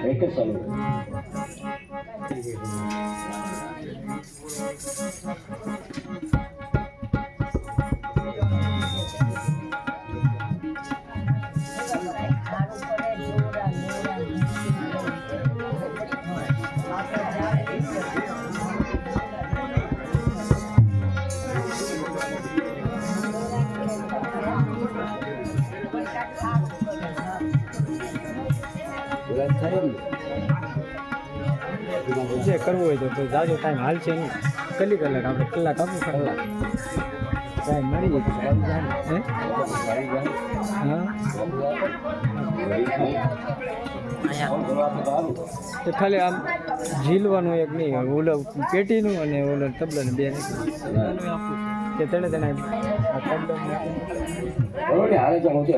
એક જ ચાલુ જે કરવું હોય તો જાજો ટાઈમ હાલ છે નહીં કલી કલાક આપણે કલાક આપવું કલાક ટાઈમ મળી જાય તો ખાલી આમ ઝીલવાનું એક નહીં ઓલો પેટીનું અને ઓલો તબલાનું બે આપવું કે તેને હારે કરવું છે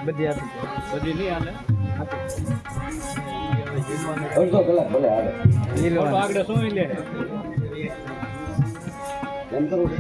બધી આપી બધી નહીં હાલે અડધો કલાક ભલે હાલે આગળ શું લે એમ કરવું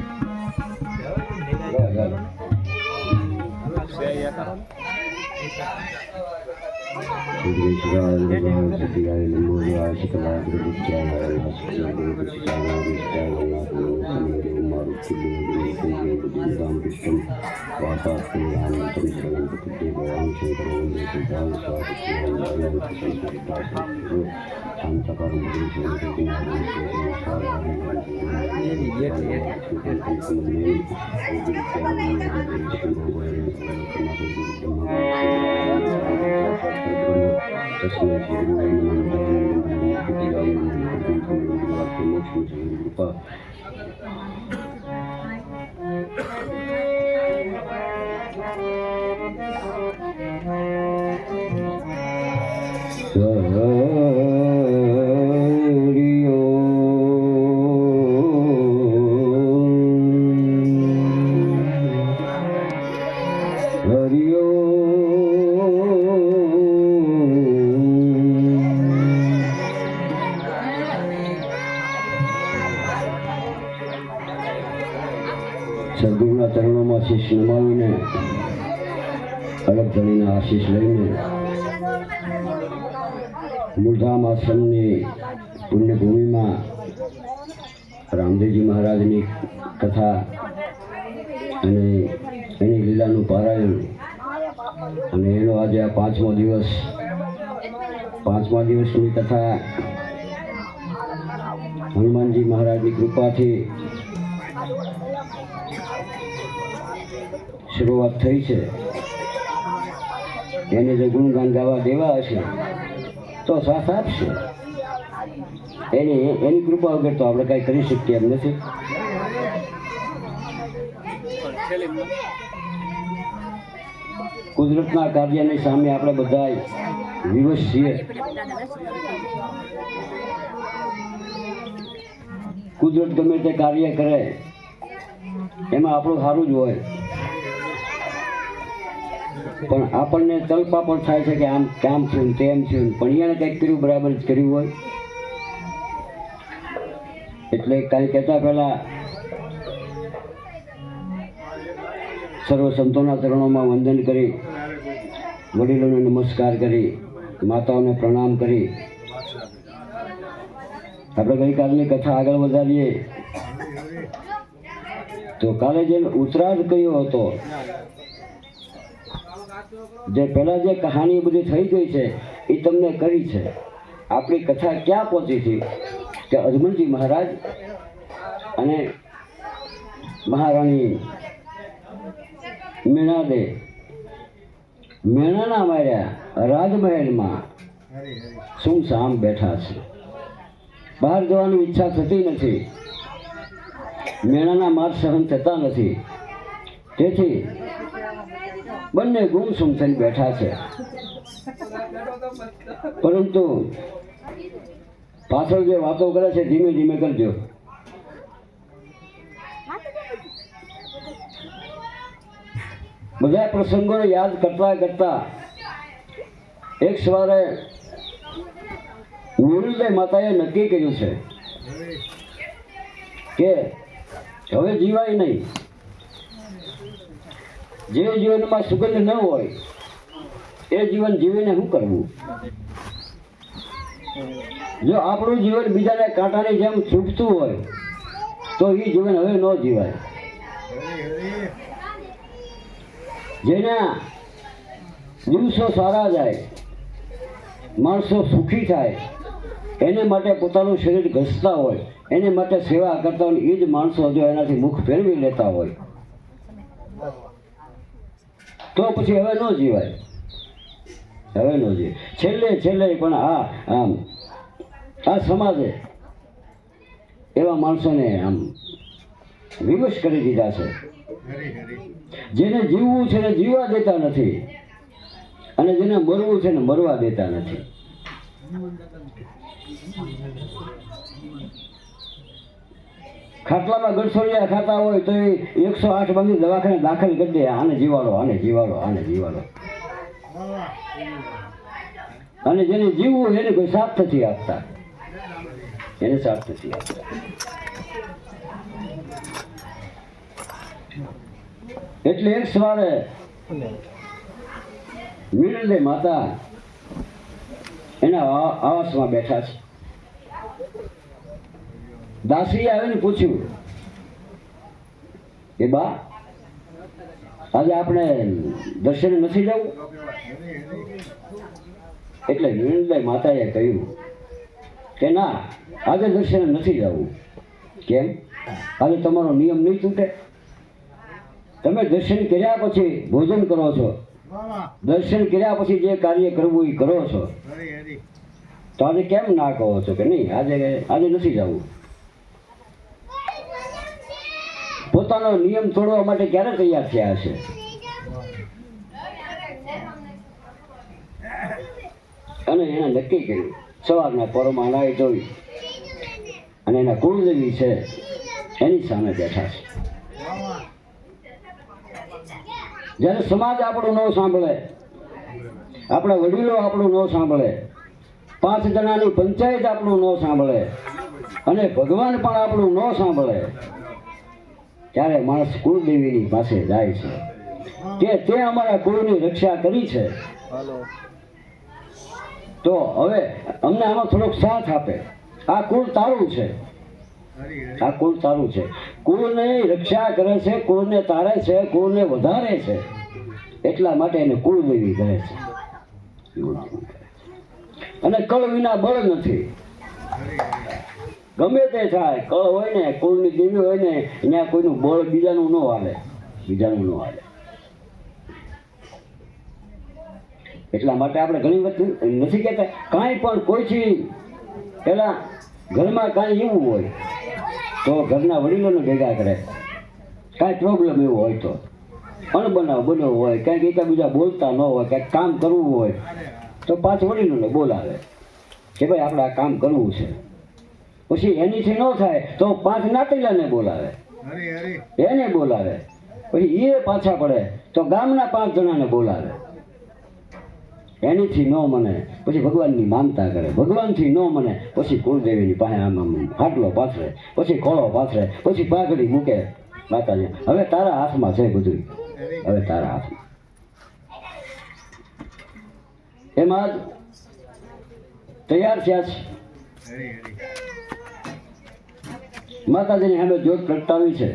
સદગુરુના ચરણોમાં આશીષ નમાવીને અલગ ધણીના આશીષ લઈને મૂળધામ આશ્રમની પુણ્યભૂમિમાં રામદેવજી મહારાજની કથા અને એની લીલાનું પારાયણ અને એનો આજે આ પાંચમા દિવસની કથા હનુમાનજી મહારાજની કૃપાથી શરૂઆત થઈ છે. એને જો ગુણગાન ગાવા દેવા હશે તો સાથ આપશે. એની કૃપા વગર તો આપણે કાંઈ કરી શકીએ એમ નથી. કુદરતના કાર્યની સામે આપણે બધા વિવશ છીએ. કુદરત ગમે તે કાર્ય કરે એમાં આપણું સારું જ હોય, પણ આપણને તલપાપડ થાય છે કે આમ કામ થયું તેમ થયું, પણ એને કંઈક કર્યું બરાબર જ કર્યું હોય. એટલે કાંઈ કહેતા પહેલા સર્વ સંતોના ચરણોમાં વંદન કરી, વડીલોને નમસ્કાર કરી, માતાઓને પ્રણામ કરી આપણે ગઈકાલની કથા આગળ વધારીએ. તો કાલે જે ઉતરાધ કયો હતો, જે પહેલા જે કહાની બધી થઈ ગઈ છે એ તમને કરી છે. આપણી કથા ક્યાં પહોંચી હતી કે અજમલજી મહારાજ અને મહારાણી મીણાદે મેણાના માર્યા રાજમહેલમાં સુમસામ બેઠા છે. બહાર જવાની ઈચ્છા થતી નથી, મેણાના માર સહન થતા નથી, તેથી બંને ગુમસુમ થઈને બેઠા છે. પરંતુ પાછળ જે વાતો કરે છે ધીમે ધીમે કરજો. બધા પ્રસંગોને યાદ કરતા કરતા એક સવારે નિરુલભાઈ માતાએ નક્કી કર્યું છે કે હવે જીવાય નહીં. જે જીવનમાં સુગંધ ન હોય એ જીવન જીવીને શું કરવું? જો આપણું જીવન બીજાને કાંટાની જેમ ચૂપતું હોય તો એ જીવન હવે ન જીવાય. જેના દિવસો સારા જાય, માણસો સુખી થાય, એને માટે પોતાનું શરીર ઘસતા હોય, એને માટે સેવા કરતા હોય, એ જ માણસો જો એનાથી મુખ ફેરવી લેતા હોય તો પછી હવે ન જીવાય. હવે ન જીવાય. છેલ્લે પણ આ સમાજે એવા માણસોને આમ વિવશ કરી દીધા છે. જેને જીવવું છે ને જીવવા દેતા નથી, અને જેને મરવું છે ને મરવા દેતા નથી. ખાટલામાં ગળસોડિયા ખાતા હોય તો એ 108 બાંધી દવાખાને દાખલ કરી દે, આને જીવાડો, આને જીવાડો, આને જીવાડો. અને જેને જીવવું એને કોઈ સાથ નથી આપતા, એને સાથ નથી આપતા. એટલે એક સવારે મીણલદેય માતા એના આવાસમાં બેઠા છે. દાસીએ આવીને પૂછ્યું કે બા, આજે આપણે દર્શને નથી જવું? એટલે મીણલદેય માતાએ કહ્યું કે ના, આજે દર્શને નથી જવું. કેમ? આજે તમારો નિયમ નહીં તૂટે? તમે દર્શન કર્યા પછી ભોજન કરો છો, દર્શન કર્યા પછી જે કાર્ય કરવું એ કરો છો, તો આજે કેમ ના કહો છો કે નહીં આજે નથી જવું? પોતાનો નિયમ તોડવા માટે ક્યારે તૈયાર થયા હશે? અને એને નક્કી કર્યું. સવારના પરોમાં નાહી ધોઈ અને એના કુળદેવી છે એની સામે બેઠા છે. જ્યારે સમાજ આપણું ન સાંભળે, આપણા વડીલો આપણું ન સાંભળે, 5 જણાની પંચાયત આપણું ન સાંભળે, અને ભગવાન પણ આપણું ન સાંભળે, ત્યારે માણસ કુળદેવીની પાસે જાય છે કે તે અમારા કુળની રક્ષા કરી છે, તો હવે અમને આમાં થોડોક સાથ આપે. આ કુળ તારું છે, આ કુળ તારું છે. કુળને રક્ષા કરે છે, કુળને તારે છે, કુળને વધારે છે, એટલા માટે એને કુળદેવી કહે છે. અને કળ વિના બળ નથી. ગમે તે થાય, કળ હોય ને, કુળની દેવી હોય ને, ત્યાં કોઈનું બળ બીજાનું ન હાલે, બીજાનું ન હાલે. એટલા માટે આપણે ઘણી વખત નથી કહેતા, કાંઈ પણ કોઈથી પેલા ઘરમાં કાંઈ એવું હોય તો ઘરના વડીલોને ભેગા કરે. કાંઈ પ્રોબ્લેમ એવો હોય તો, અણબનાવ બન્યો હોય, કાંઈક એકબીજા બોલતા ન હોય, કાંઈક કામ કરવું હોય તો 5 વડીલોને બોલાવે કે ભાઈ આપણે આ કામ કરવું છે. પછી એનીથી ન થાય તો 5 નાટેલાને બોલાવે, એને બોલાવે. પછી એ પાછા પડે તો ગામના 5 જણાને બોલાવે. એનીથી ન મને પછી ભગવાનની માનતા કરે, ભગવાનથી ન મને પછી કુળદેવીની પાસે આમ હાટલો પાથરે, પછી ખોળો પાથરે, પછી પાઘડી મૂકે. માતાજી હવે તારા હાથમાં છે બધું, હવે તારા હાથમાં. એમાં જ તૈયાર થયા છે. માતાજીની સામે જ્યોત પ્રગટાવી છે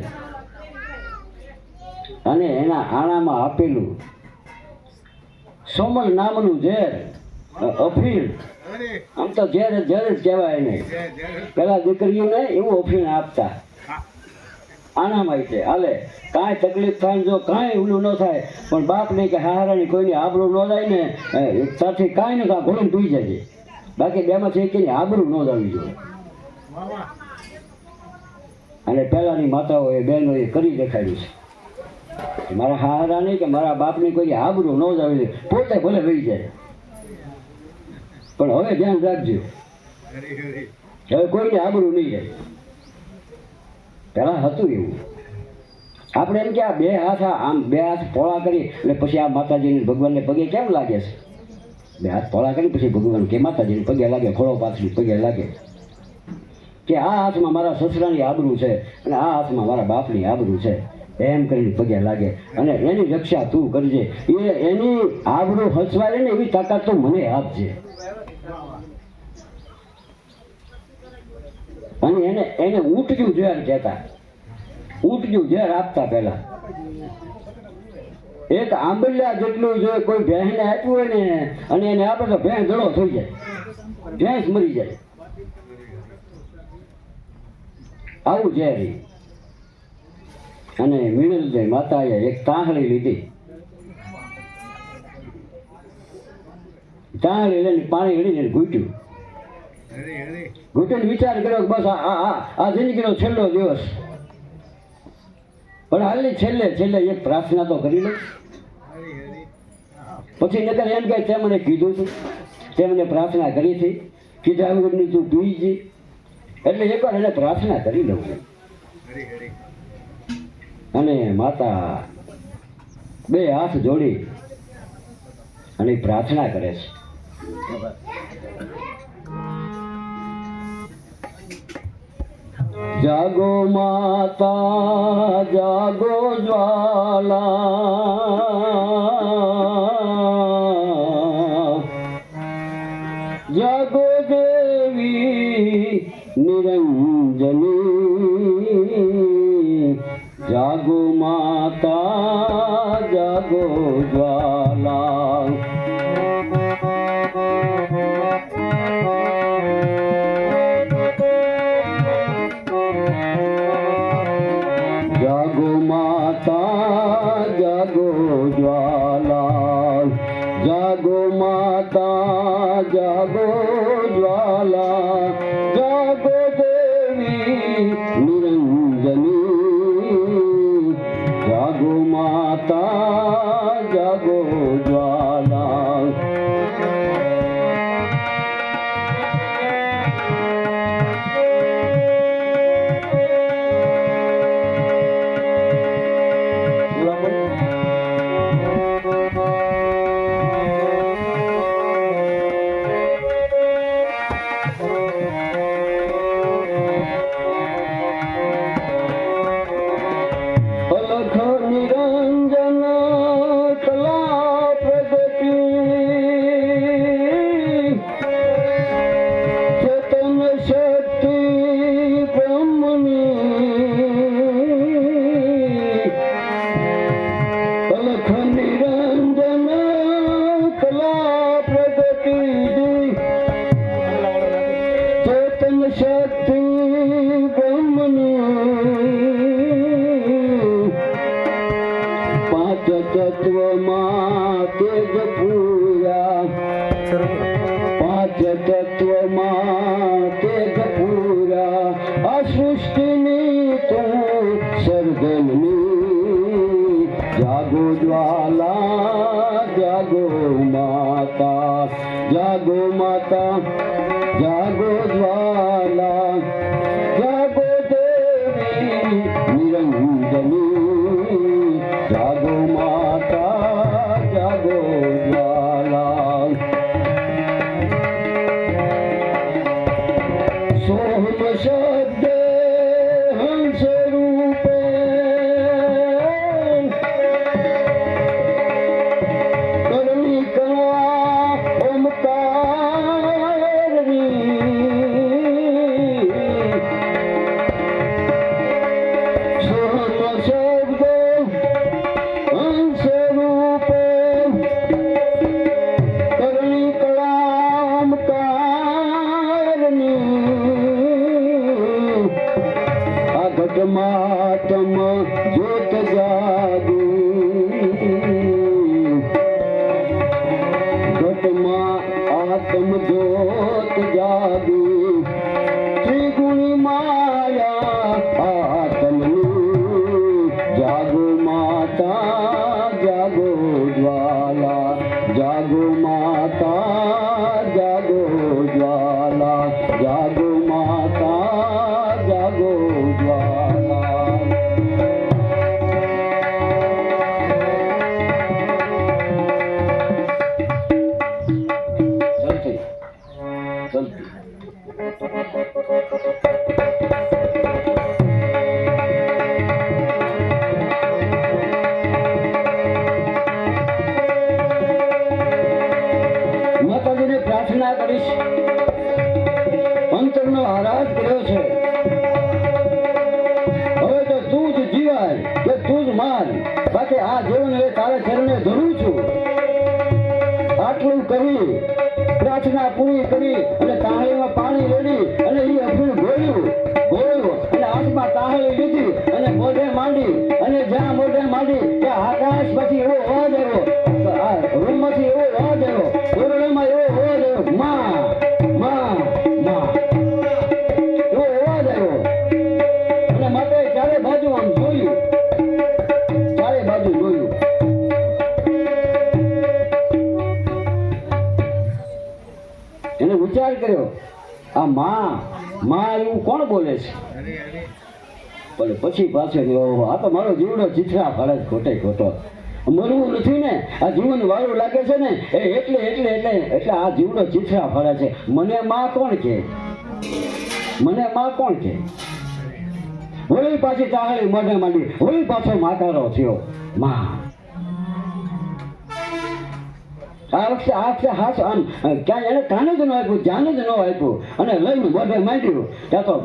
અને એના આણામાં આપેલું સોમલ નામનું ઝેર, અફીણ. આમ તો ઝેર જ કહેવાય નહીં. પેલા દીકરીઓને એવું અફીણ આપતા, આનામાં છે હાલે. કાંઈ તકલીફ થાય જો કાંઈ ઓલું ન થાય, પણ બાપ નહીં કે હારાની કોઈની આબરૂ ન જાય ને ત્યાંથી કાંઈ ને કાંઈ ઘોડીને પી જાય. બાકી બેમાંથી એકેની આબરૂ ન જવી જોઈએ. અને પહેલાંની માતાઓએ બહેનોએ કરી દેખાડ્યું છે, મારા હારા નહીં કે મારા બાપની કોઈ આબરૂ ન જવી જોઈએ. પોતે ભલે વહી જાય, પણ હવે ધ્યાન રાખજો, હવે કોઈને આબરૂ નહીં જાય. પહેલાં હતું એવું. આપણે એમ કે આ 2 હાથ આમ 2 હાથ પોળા કરી એટલે પછી આ માતાજીને ભગવાનને પગે કેમ લાગે છે? 2 હાથ પોળા કરી પછી ભગવાન કે માતાજીને પગે લાગે, ખોળો પાથરી પગે લાગે. કે આ હાથમાં મારા સસરાની આબરૂ છે અને આ હાથમાં મારા બાપની આબરૂ છે, એમ કરીને પગે લાગે અને એની રક્ષા તું કરજે, એની આબરૂ હસવાય ને એવી તાકાત તો મને આપજે. અને એને ઊંટજું ઝેર કહેતા, ઊંટજું ઝેર આપતા પહેલા. એક આંબલિયા જેટલું જો કોઈ ભેંસને આપ્યું હોય ને અને એને આપે તો ભેંસ જડો થઈ જાય, ભેંસ મરી જાય. આવું ઝેર. અને મીણલદેવ માતાએ એક તાંહળી લીધી, તાંહળી લઈને પાણી હળીને ઘૂંટ્યું, ઘૂંટીને વિચાર કર્યો કે બસ આ જિંદગીનો છેલ્લો દિવસ, પણ હાલની છેલ્લે એક પ્રાર્થના તો કરી લઉં. પછી નકર એમ કહે તે મને કીધું હતું, તે મને પ્રાર્થના કરી હતી, કીધા વગરની તું પીજી, એટલે એકવાર એને પ્રાર્થના કરી લઉં. અને માતા બે હાથ જોડી અને પ્રાર્થના કરે છે. જાગો માતા જાગો જ્વાલા, જાગો દેવી નિરંજની, જાગો માતા જાગો જ્વાલા. જાગો માતા જાગો જ્વાલા, જાગો માતા જાગો જ્વાલા, જાગો દેવી નિરંજની, જાગો માતા જાગો જ્વાલા. તત્વમાં તેજ પૂર્યા, પાંચ તત્વમાં તેજ પૂર્યા, આ સૃષ્ટિની તું સર્જનની, જાગો જ્વાલા જાગો માતા, જાગો માતા જાગો જ્વાલા, જાગો દેવી નિરંજની, જાગો માતા જાગો જ્વાલા. સોહમ શબ્દે હંસ રૂપે, કરણી કળા ઓમકારની, સોહમ શબ્દે હંસ રૂપે, કરણી કળા ઓમકારની, આ ઘટમાં તમ જ્યોત જાગી, ઘટમાં આત્મ જ્યોત જાગી, ત્રિગુણી માયા આત્મની, જાગો માતા જાગો જ્વાલા, જાગો માતા જાગો જ્વાલા, જાગો માતા જાગો જ્વાલા. જલ્દી જલ્દી કરી, પ્રાર્થના પૂરી કરી અને તાહળીમાં પાણી રેડી અને એ અફીણ ગોળ્યું અને હાથમાં તાહળી લીધી અને મોઢે માંડી અને જ્યાં મોઢે માંડી ત્યાં આકાશમાંથી એવો અવાજ આવ્યો, આ રૂમમાંથી એવો અવાજ આવ્યો, ઓરડામાં એવો અવાજ આવ્યો, માં માં માં એવો અવાજ આવ્યો. અને માતાએ ચારે બાજુ આમ જોયું, ચારે બાજુ જોયું. એને વિચાર કર્યો આ માં એવું કોણ બોલે છે? પણ પછી પાછો આ તો મારો જીવડો ચિત્રા ફાળે ખોટે ખોટો મરવું નથી ને, આ જીવન વાળું લાગે છે ને એટલે આ જીવડો ચિત્રા ફાળે છે. મને માં કોણ કે? મને માં કોણ કે? વળી પાછી તાહળી મોઢે માંડી, વળી પાછો માકારો થયો માં. આ વખતે હાથ આમ ક્યાંય એને કાને જ ન આપ્યું, ધ્યાન જ ન આપ્યું અને લઈને મોઢે માંડ્યું. ત્યાં તો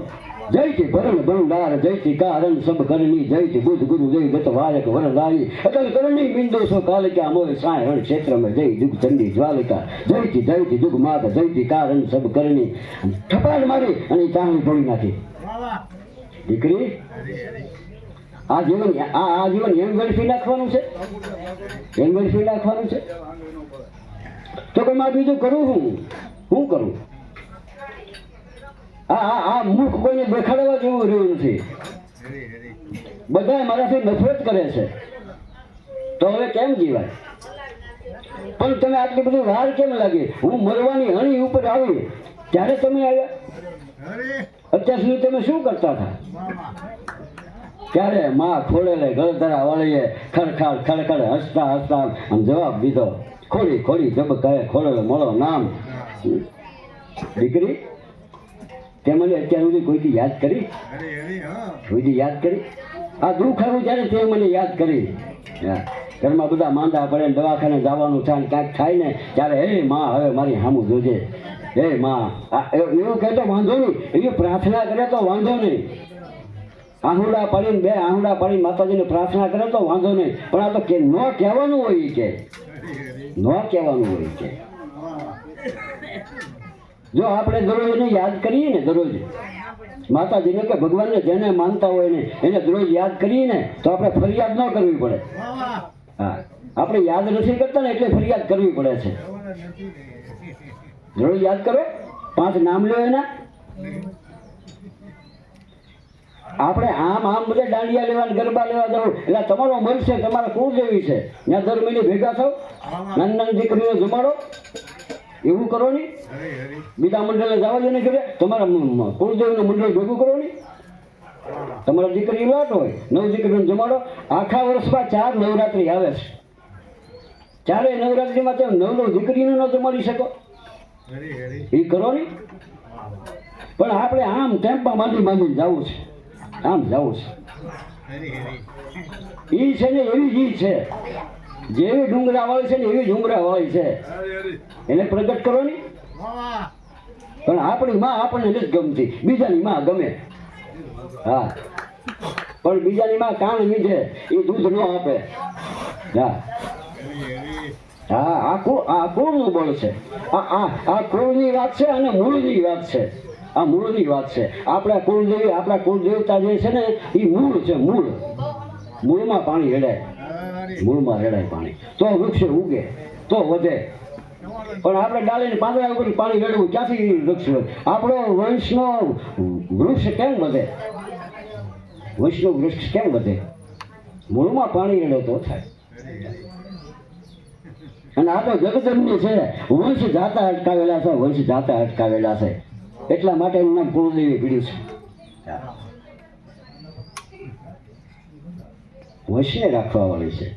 જયથી ભરણ ભરુડાર જયથી કારણ સબ કરની જયથી બુદ્ધ ગુરુ જય ગત વારક વરદારી અકલ કરણી બિંદુ સો કાલિકા મોય સાય હણ ક્ષેત્ર में જય દુગ ચંડી જ્વાલિકા જયથી દુગ માત જયથી કારણ સબ કરની. ઠપાલ મારી અને ચાહણી તોડી નાખી. દીકરી આ જીવન એમ ગળફી નાખવાનું છે, એમ ગળફી નાખવાનું છે. તો કે માં બીજું કરું હું કરું? આ મુખ કોઈને દેખાડવા જેવું રહ્યું નથી. બધા મારાથી નફરત કરે છે, તો હવે કેમ જીવાય? પણ તમે આટલી બધી વાર કેમ લાગી? હું મરવાની હણી ઉપર આવી ત્યારે તમે આવ્યા. અત્યાર સુધી તમે શું કરતા હતા? ત્યારે માં ખોળેલે ગળધરા વાળીએ ખડખાડ ખડખડ હસતા હસતા આમ જવાબ દીધો, ખોડી ખોડી જબ કહે ખોળેલો મળો નામ. દીકરી તે મને અત્યાર સુધી કોઈથી યાદ કરી? કોઈથી યાદ કરી? આ દુઃખ આવ્યું ત્યારે તે મને યાદ કરી. ઘરમાં બધા માંદા પડે ને દવાખાને જવાનું થાય ને ક્યાંક થાય ને ત્યારે હે માં હવે મારી સામું જોજે, હે માં. એવું કહેતો વાંધો નહીં, એવી પ્રાર્થના કરે તો વાંધો નહીં. આહુડા પાડીને બે આહુડા પાડીને માતાજીને પ્રાર્થના કરે તો વાંધો નહીં. પણ આ તો કે ન કહેવાનું હોય, કે ન કહેવાનું હોય. કે જો આપણે દરરોજ એને યાદ કરીએ ને, દરરોજ માતાજીને કે ભગવાનને જેને માનતા હોય ને એને દરરોજ યાદ કરીએ ને તો આપણે ફરિયાદ ન કરવી પડે. હા, આપણે યાદ નથી કરતા ને એટલે ફરિયાદ કરવી પડે છે. દરરોજ યાદ કરો, 5 નામ લો એના. આપણે આમ બધા દાંડિયા લેવા ગરબા લેવા જવું એટલે તમારો મન છે, તમારા કુળદેવી છે, ત્યાં દર મહિને ભેગા થાવ, નાની નાની દીકરીઓ જમાડો. એવું કરો નહીં. બીજા મંડળે જવા દે ને ઘરે, તમારા કુળદેવીનું મંડળ ભેગું કરો નહીં. તમારા દીકરી લાટ હોય, 9 દીકરીઓને જમાડો. આખા વર્ષમાં 4 નવરાત્રી આવે છે. 4 નવરાત્રીમાં તમે 9 દીકરીને ન જમાડી શકો. એ કરો નહીં. પણ આપણે આમ ટેમ્પા માંડીને જવું છે, આમ જવું છે. એ છે ને એવી ઈ છે, જેવી ડુંગરા વાળી છે ને એવી ડુંગરા વાળી છે, એને પ્રગટ કરો નહીં. પણ આપણી માં આપણને નથી ગમતી, બીજાની માં ગમે. હા, પણ બીજાની માં કાન મીધે એ દૂધ ન આપે. હા હા, આ કુળનું બળ છે. આ કુળની વાત છે અને મૂળની વાત છે. આ મૂળની વાત છે. આપણા કુળદેવી, આપણા કુળદેવતા જે છે ને એ મૂળ છે. મૂળમાં પાણી રેડાય, મૂળમાં રેડાય પાણી તો વૃક્ષ ઉગે, તો વધે. પણ આપણે ડાળીને પાંદડા ઉપર પાણી રેડવું ક્યાંથી વૃક્ષ વધે? આપણો વંશનો વૃક્ષ કેમ વધે? વંશનું વૃક્ષ કેમ વધે? મૂળમાં પાણી રેડે તો થાય. અને આ તો જગદંબની છે, વંશ જાતા અટકાવેલા છે, વંશ જાતા અટકાવેલા છે. એટલા માટે એનું નામ કુળદેવી પીડ્યું છે. વંશને રાખવા વાળી છે.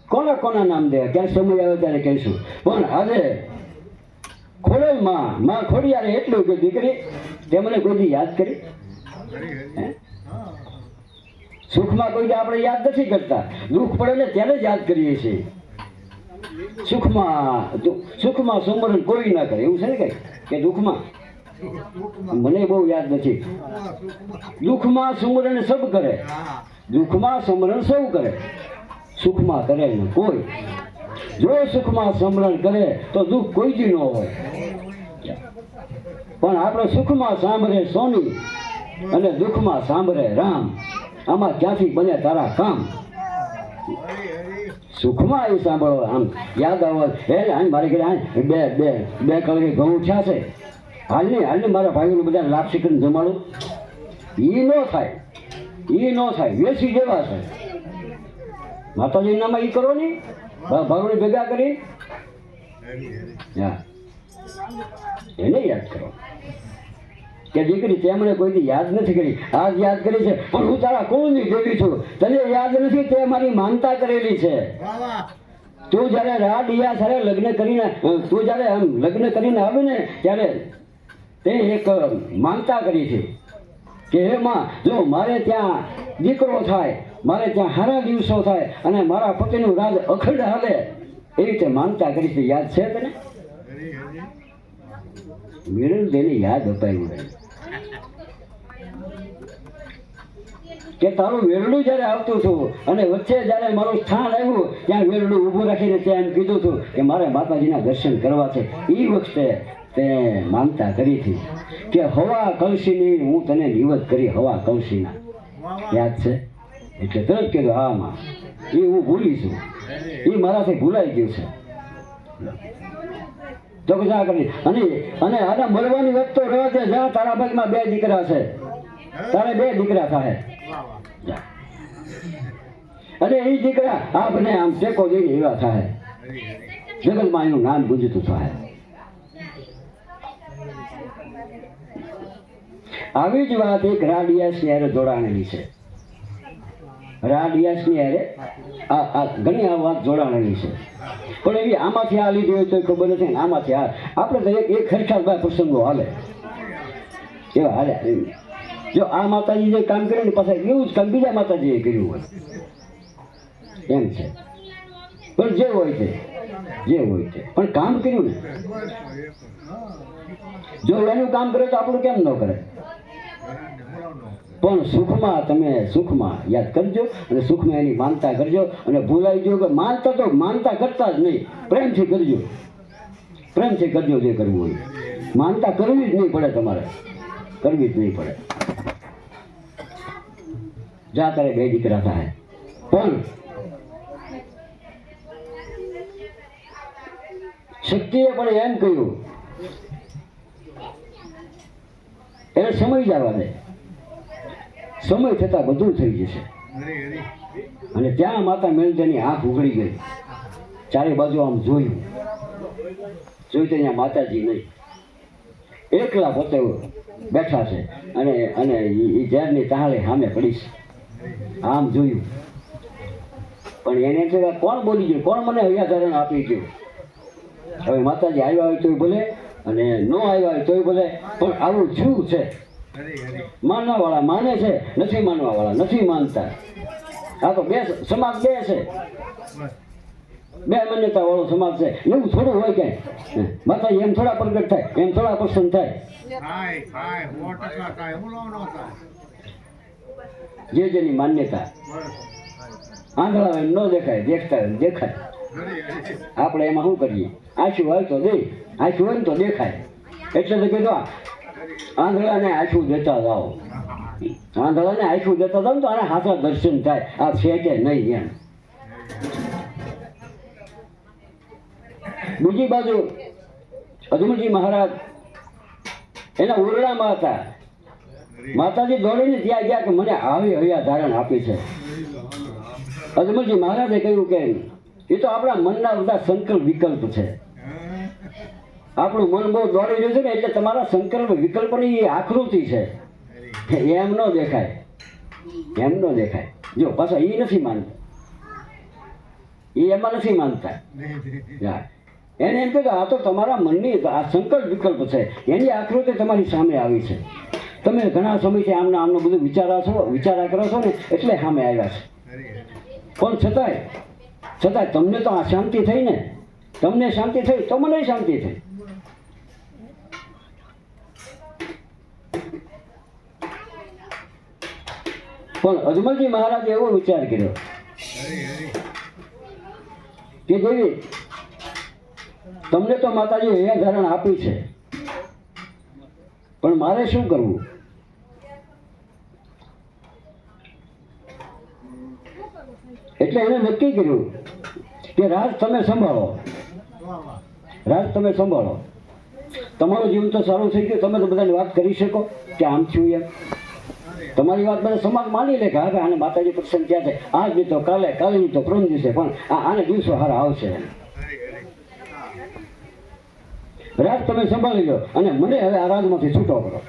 કોના નામ દે ક્યાં સમય આવે ત્યારે કહીશું. પણ આજે ખોડલ માં ખોડિયારે એટલું કે દીકરી તે મને કોઈ યાદ કરી? સુખમાં કોઈ આપણે યાદ નથી કરતા, દુઃખ પડે ને ત્યારે જ યાદ કરીએ છીએ. સુખમાં સુમરણ કોઈ ના કરે, એવું છે ને કઈ કે દુઃખમાં? મને બહુ યાદ નથી. દુઃખમાં સુમરણ સબ કરે, દુઃખમાં સુમરણ સૌ કરે, સુખમાં કરે ને કોઈ. જો સુખમાં સ્મરણ કરે તો દુઃખ કોઈ દી ન હોય. પણ આપણે સુખમાં સાંભળે સોની અને દુઃખમાં સાંભળે રામ. આમાં ક્યાંથી બને તારા કામ? સુખમાં એ સાંભળો, આમ યાદ આવે હે હાલ મારી ઘરે હાલ બે બે બે કલાકે ઘઉં થયા છે, હાલને મારા ભાઈઓને બધા લાપસી કરીને જમાડું. એ ન થાય, એ ન થાય, વેચી જેવા છે. માતાજી નામાં એ કરો ને, ભાવને ભેગા કરી હા એને યાદ કરો કે દીકરી તેમણે કોઈથી યાદ નથી કરી, આજ યાદ કરી છે. પણ હું તારા કુળની દેવી છું, તને યાદ નથી, તે મારી માનતા કરેલી છે. તું જ્યારે રાડિયા સાથે લગ્ન કરીને તું જ્યારે આમ લગ્ન કરીને આવે ને ત્યારે તે એક માનતા કરી છે કે હે માં, જો મારે ત્યાં દીકરો થાય, મારે ત્યાં સારા દિવસો થાય અને મારા પતિનું રાજ અખંડ હાલે, એ રીતે માનતા કરી છે. યાદ છે તને? મેળવી તેને યાદ અપાયું કે તારું વેરડું જ્યારે આવતું હતું અને વચ્ચે જ્યારે મારું સ્થાન આવ્યું ત્યાં વેરડું ઊભું રાખીને ત્યાં એમ કીધું હતું કે મારે માતાજીના દર્શન કરવા છે. એ વખતે તે માનતા કરી હતી કે હવા કલસીની હું તને નિવત કરી, હવા કલસીના. યાદ છે? એટલે તરત કીધું હા માં, એ હું ભૂલી છું, એ મારાથી ભૂલાઈ ગયું છે. તો જા કરી અને આને મળવાની વાત તો રહેવા દે. જા, તારા ભાગમાં 2 દીકરા છે, તારે 2 દીકરા થાય. અને એ દીકરા આપને આમ ટેકો દઈને એવા થાય, જગતમાં એનું નામ ગુંજતું થાય. આવી જ વાત એક રાડિયાસની હારે જોડાણેલી છે. રાડિયાસની હારે આ ઘણી આ વાત જોડાણેલી છે. પણ એવી આમાંથી આ લીધી હોય તો ખબર નથી ને આમાંથી આ આપણે તો એક ખરખાર પ્રસંગો હાલે એવા હાલે. જો આ માતાજી જે કામ કર્યું ને પાછા એવું જ કામ બીજા માતાજીએ કર્યું હોય એમ છે. પણ જે હોય છે પણ કામ કર્યું ને, જો એનું કામ કરે તો આપણું કેમ ન કરે? પણ સુખમાં તમે સુખમાં યાદ કરજો અને સુખમાં એની માનતા કરજો અને ભૂલાઈ જો કે માનતા કરતા જ નહીં, પ્રેમથી કરજો, પ્રેમથી કરજો જે કરવું હોય. માનતા કરવી જ નહીં પડે, તમારે કરવી જ નહીં પડે. જા તારે 2 દીકરા થાય. પણ શક્તિએ પણ એમ કહ્યું એને સમય જવા દે, સમય થતાં બધું થઈ જશે. અને ત્યાં માતા મેલજાની આંખ ઉઘડી ગઈ, ચારે બાજુ આમ જોયું તો ત્યાં માતાજી નહીં, એકલા પોતે બેઠા છે અને એ ઝેરની તાળે સામે પડી છે. આમ જોયું પણ એને તો કોણ બોલી ગયું, કોણ મને હૈયાધારણ આપી ગયું? હવે માતાજી આવ્યા હોય તોય ભલે અને ન આવ્યા હોય તોય ભલે, પણ આવું શું છે? માનવાવાળા માને છે, નથી માનવાવાળા નથી માનતા. આ તો સમાજ બે છે, 2 માન્યતા વાળો સમાજ છે. એવું થોડું હોય ક્યાંય? માતાજી એમ થોડા પ્રગટ થાય, એમ થોડા પ્રસન્ન થાય? જે જેની માન્યતા. આંધળા એમ ન દેખાય, દેખતા એમ દેખાય. આપણે એમાં શું કરીએ? આંસુ હોય તો દે, આંસુ હોય ને તો દેખાય. એટલે તો કીધું આંધળાને આંસુ દેતા જાઓ, આંધળાને આંસુ દેતા જાઓ તો આને હાથા દર્શન થાય. આ છે કે નહીં એમ. બીજી બાજુ અજમલજી મહારાજ એના ઓરડામાં હતા. માતાજી દોડીને ત્યાં ગયા કે મને આવી હૈયા ધારણ આપી છે. અજમલજી મહારાજે કહ્યું કે એ તો આપણા મનના બધા સંકલ્પ વિકલ્પ છે. આપણું મન બહુ દોડી રહ્યું છે ને, એટલે તમારા સંકલ્પ વિકલ્પની એ આકૃતિ છે, એમ ન દેખાય, એમ ન દેખાય. જો પાછા એ નથી માનતા, એ એમાં નથી માનતા. એને એમ કહ્યું આ તો તમારા મનની આ સંકલ્પ વિકલ્પ છે, એની આકૃતિ તમારી સામે આવી છે. તમે ઘણા સમયથી આમનું બધું વિચારા કરો છો ને, એટલે સામે આવ્યા છે. પણ છતાંય તમને તો આ શાંતિ થઈ ને, તમને શાંતિ થઈ તો મને શાંતિ થઈ. પણ અજમલજી મહારાજે એવો વિચાર કર્યો કે દેવી તમને તો માતાજીએ એ ધારણ આપી છે, પણ મારે શું કરવું? એટલે એને નક્કી કર્યું કે રાજ તમે સંભાળો, રાજ તમે સંભાળો. તમારું જીવન તો સારું થઈ ગયું, તમે તો બધાની વાત કરી શકો કે આમ થયું એમ. તમારી વાત બધા સમાજ માની લે કે હવે આને માતાજી પ્રસન્ન થયા છે, આજ નહીં તો કાલે, કાલે નહીં તો પરમ દિવસે, પણ આને દિવસો હારા આવશે. રાજ તમે સંભાળી લો અને મને હવે આ રાજમાંથી છૂટો કરો.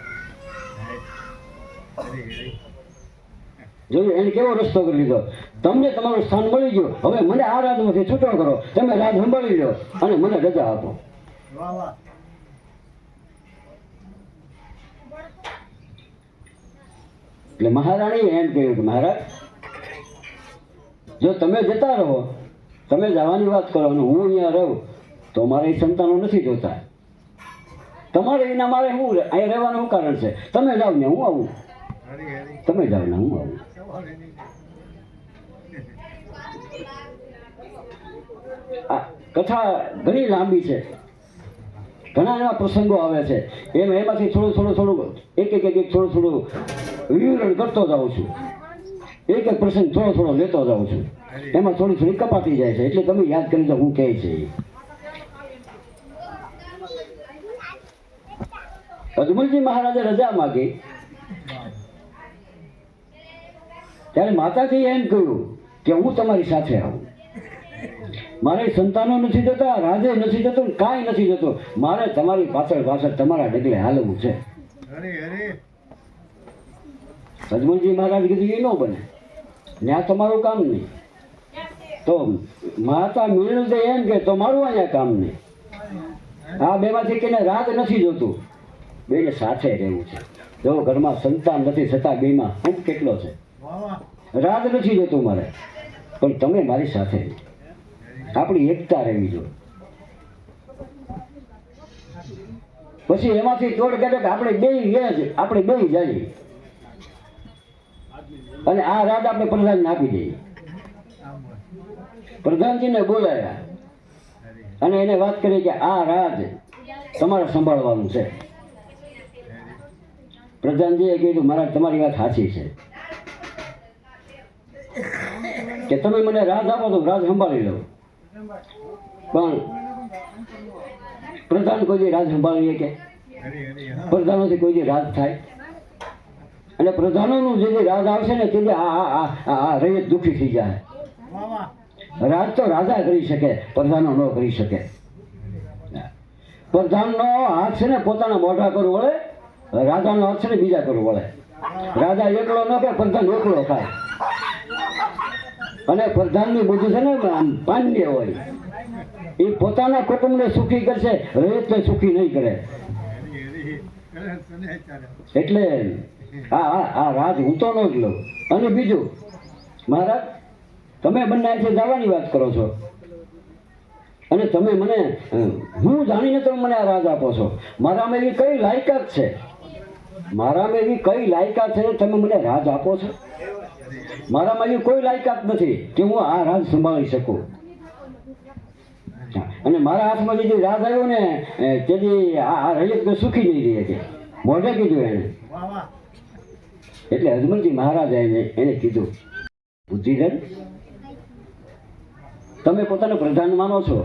જોયું એને કેવો રસ્તો કરી લીધો? તમને તમારું સ્થાન મળી ગયું, હવે મને આ રાજમાંથી છૂટો કરો, તમે રાજ સંભાળી લો અને મને રજા આપો. એટલે મહારાણીએ એમ કહ્યું કે મહારાજ, જો તમે જતા રહો, તમે જવાની વાત કરો અને હું અહીંયા રહું, તો મારે એ સંતાનો નથી જોતા. તમારે એના મારે શું અહીંયા રહેવાનું શું કારણ છે? તમે જાઓ ને હું આવું, તમે જાઓ ને હું આવું. આ કથા ઘણી લાંબી છે, ઘણા એવા પ્રસંગો આવે છે, એમાંથી થોડું એક થોડું વિવરણ કરતો જાઉં છું. એક પ્રસંગ થોડો લેતો જાઉં છું, એમાં થોડી કપાતી જાય છે, એટલે તમે યાદ કરી દો હું કહે છે. અજમલજી મહારાજે રજા માગી ત્યારે માતાજીએ એમ કહ્યું કે હું તમારી સાથે આવું. મારે સંતાનો નથી જતા, રાજે નથી જતું, કાંઈ નથી જતું, મારે તમારી પાછળ તમારા ડગલે હાલવું છે. અજમલજી મહારાજ કીધું એ ન બને, ત્યાં તમારું કામ નહીં. તો માતા મિલન દે એમ કે તો મારું અહીંયા કામ નહીં. આ બેમાંથી કઈને રાજ નથી જોતું, બેને સાથે રહેવું છે. જો ઘરમાં સંતાન નથી છતાં બેમાં હું કેટલો છે, રાજ નથી જોતું મારે, પણ તમે મારી સાથે આપણી એકતા રહેવી જોઈએ. પછી એમાંથી તોડ કાઢે કે આપણે બે જઈએ અને આ રાજ આપણે પ્રધાનને આપી દઈએ. પ્રધાનજીને બોલાયા અને એને વાત કરી કે આ રાજ તમારે સંભાળવાનું છે. પ્રધાનજીએ કીધું મહારાજ તમારી વાત સાચી છે કે તમે મને રાજ આપો તો રાજ સંભાળી લો, પણ પ્રધાન કોઈ દી રાજ સંભાળીએ કે? પ્રધાનોથી કોઈ દી રાજ થાય? અને પ્રધાનોનું જે રાજ આવશે ને તે આ રૈયત દુઃખી થઈ જાય. રાજ તો રાજા કરી શકે, પ્રધાનો ન કરી શકે. પ્રધાનનો હાથ છે ને પોતાના મોઢા પર વળે, રાજાનો હાથ છે ને બીજા પર વળે. રાજા એકલો ન કે પ્રધાન એકલો ખાય. અને પ્રધાનની બુદ્ધિ છે ને પાંડ્ય હોય, એ પોતાના કુટુંબને સુખી કરશે, રૈયતને સુખી નહીં કરે. એટલે આ રાજ હું તો ન જ લઉં. અને બીજું મહારાજ, તમે બંને અહીંથી જવાની વાત કરો છો અને તમે મને, હું જાણીને તમે મને આ રાજ આપો છો, મારામાં એવી કઈ લાયકાત છે? મારામાં એવી કઈ લાયકાત છે તમે મને રાજ આપો છો? મારામાં એવી કોઈ લાયકાત નથી કે હું આ રાજ સંભાળી શકું. અને મારા હાથમાં જે રાજ આવ્યો ને તેથી આ રૈયત સુખી નહીં રહી કે મોઢે કીધું એને. એટલે અજમલજી મહારાજે એને કીધું, બુદ્ધિધર, તમે પોતાને પ્રધાન માનો છો,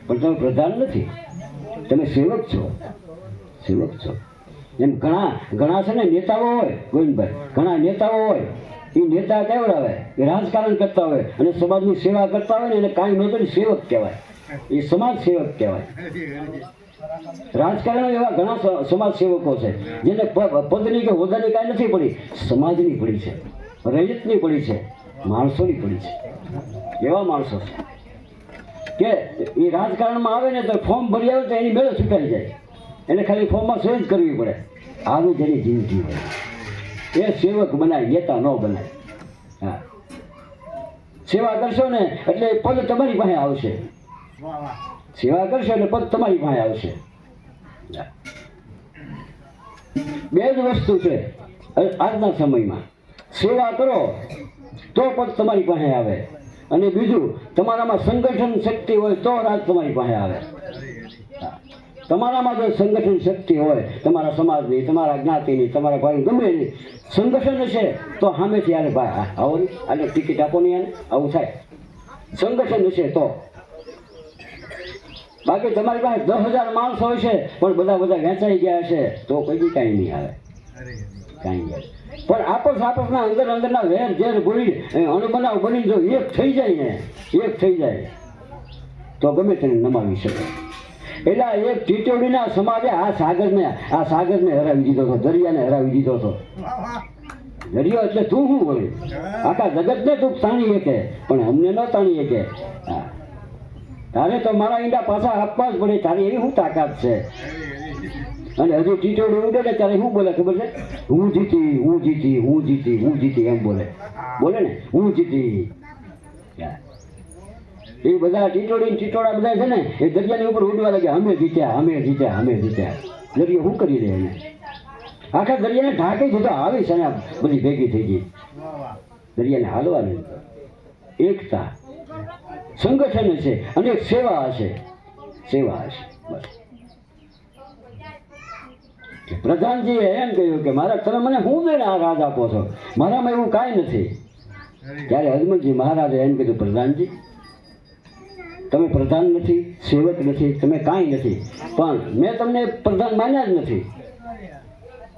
પણ તમે પ્રધાન નથી, તમે સેવક છો. સેવક છો એમ ઘણા છે ને નેતાઓ હોય ગોવિંદભાઈ, ઘણા નેતાઓ હોય, એ નેતા કેવડાવે એ રાજકારણ કરતા હોય અને સમાજની સેવા કરતા હોય ને એને કાંઈ ન કરી સેવક કહેવાય, એ સમાજ સેવક કહેવાય. રાજકારણ એવા ઘણા સમાજ સેવકો છે જેને પદની કે હોદ્દાની કાંઈ નથી પડી, સમાજની પડી છે, રૈયતની પડી છે, માણસોની પડી છે. એવા માણસો કે એ રાજકારણમાં આવે ને તો ફોર્મ ભરી આવે તો એની મેળે છૂટાઈ જાય, એને ખાલી ફોર્મમાં સહી જ કરવી પડે. આવી જેની જિંદગી હોય એ સેવક બનાય, નેતા ન બનાય. હા, સેવા કરશો ને એટલે પદ તમારી પાસે આવશે. સેવા કરશો એટલે પદ તમારી પાસે આવશે. બે જ વસ્તુ છે આજના સમયમાં, સેવા કરો તો પદ તમારી પાસે આવે અને બીજું તમારામાં સંગઠન શક્તિ હોય તો રાજ તમારી પાસે આવે. તમારામાં જો સંગઠન શક્તિ હોય, તમારા સમાજની, તમારા જ્ઞાતિની, તમારા ભાઈ ગમે એની સંગઠન હશે તો સામેથી આને ભાઈ આવો ને, આને ટિકિટ આપો નહીં, આને આવું થાય. સંગઠન હશે તો. બાકી તમારી પાસે 10,000 માણસો હશે પણ બધા વેચાઈ ગયા હશે તો કોઈ કાંઈ નહીં આવે, કાંઈ નહીં. પણ આપસના અંદરના વેર ઝેર ભૂલી અણબનાવ બની જો એક થઈ જાય ને, એક થઈ જાય તો ગમે તેને નમાવી શકે. એટલે એક ટીટોડીના સમાજે આ સાગરને હરાવી દીધો હતો, દરિયાને હરાવી દીધો હતો. દરિયો એટલે તું શું બોલે, આખા જગતને તું તાણી શકે પણ અમને ન તાણી શકે. હા, તારે તો મારા ઈંડા પાછા આપવા જ પડે, તારી એવી શું તાકાત છે. અને હજુ ટીટોડી ઉડે ને ત્યારે શું બોલે ખબર છે? હું જીતી એમ બોલે ને, હું જીતી. એ બધા ટીટોડા બધા છે ને એ દરિયાની ઉપર ઉડવા લાગ્યા, અમે જીત્યા. દરિયો શું કરી દે એને? આખા દરિયાને ઢાંકી દીધો. આવી છે ને બધી ભેગી થઈ ગઈ, દરિયાને હાલવાની એકતા, સંગઠન હશે અને એક સેવા હશે. બસ. પ્રધાનજીએ એમ કહ્યું કે મારા તમે મને શું લઈને આ રાજ આપો છો, મારામાં એવું કાંઈ નથી. ત્યારે હજમલજી મહારાજે એમ કીધું, પ્રધાનજી તમે પ્રધાન નથી, સેવક નથી, તમે કાંઈ નથી, પણ મેં તમને પ્રધાન માન્યા જ નથી.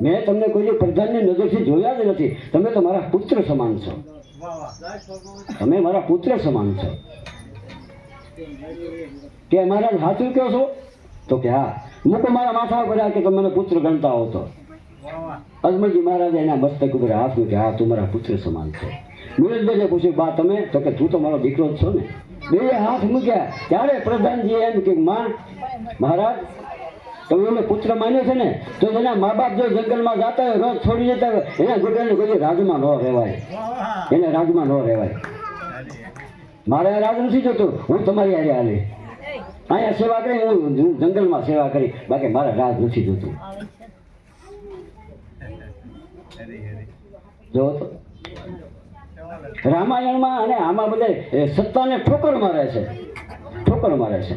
મેં તમને કોઈ પ્રધાનની નજરથી જોયા જ નથી. તમે તો મારા પુત્ર સમાન છો, તમે મારા પુત્ર સમાન છો. કે મહારાજ સાચું કહો છો? તો કે હા. મૂકો મારા માથા ઉપર કે તમે મને પુત્ર ગણતા હો તો. અજમલજી મહારાજે એના મસ્તક ઉપર હાથ મૂક્યા, હા તું મારા પુત્ર સમાન છે. નીરજભાઈને પૂછ્યું, બા તમે? તો કે તું તો મારો દીકરો જ છો ને. બે હાથ મૂક્યા ત્યારે પ્રધાનજી એમ કે મહારાજ તમે એને પુત્ર માન્યો છે ને, તો એના મા બાપ જો જંગલમાં જતા હોય, રોજ છોડી જતા હોય, એના ગુડાને કોઈ રાજમાં ન રહેવાય, એને રાજમાં ન રહેવાય. મારે રાજ નથી જોતું, હું તમારી હારે હાલે અહીંયા સેવા કરી, હું જંગલમાં સેવા કરી, બાકી મારે રાજ નથી જોતું. જો તો રામાયણમાં અને આમાં બધા સત્તાને ઠોકર મારે છે.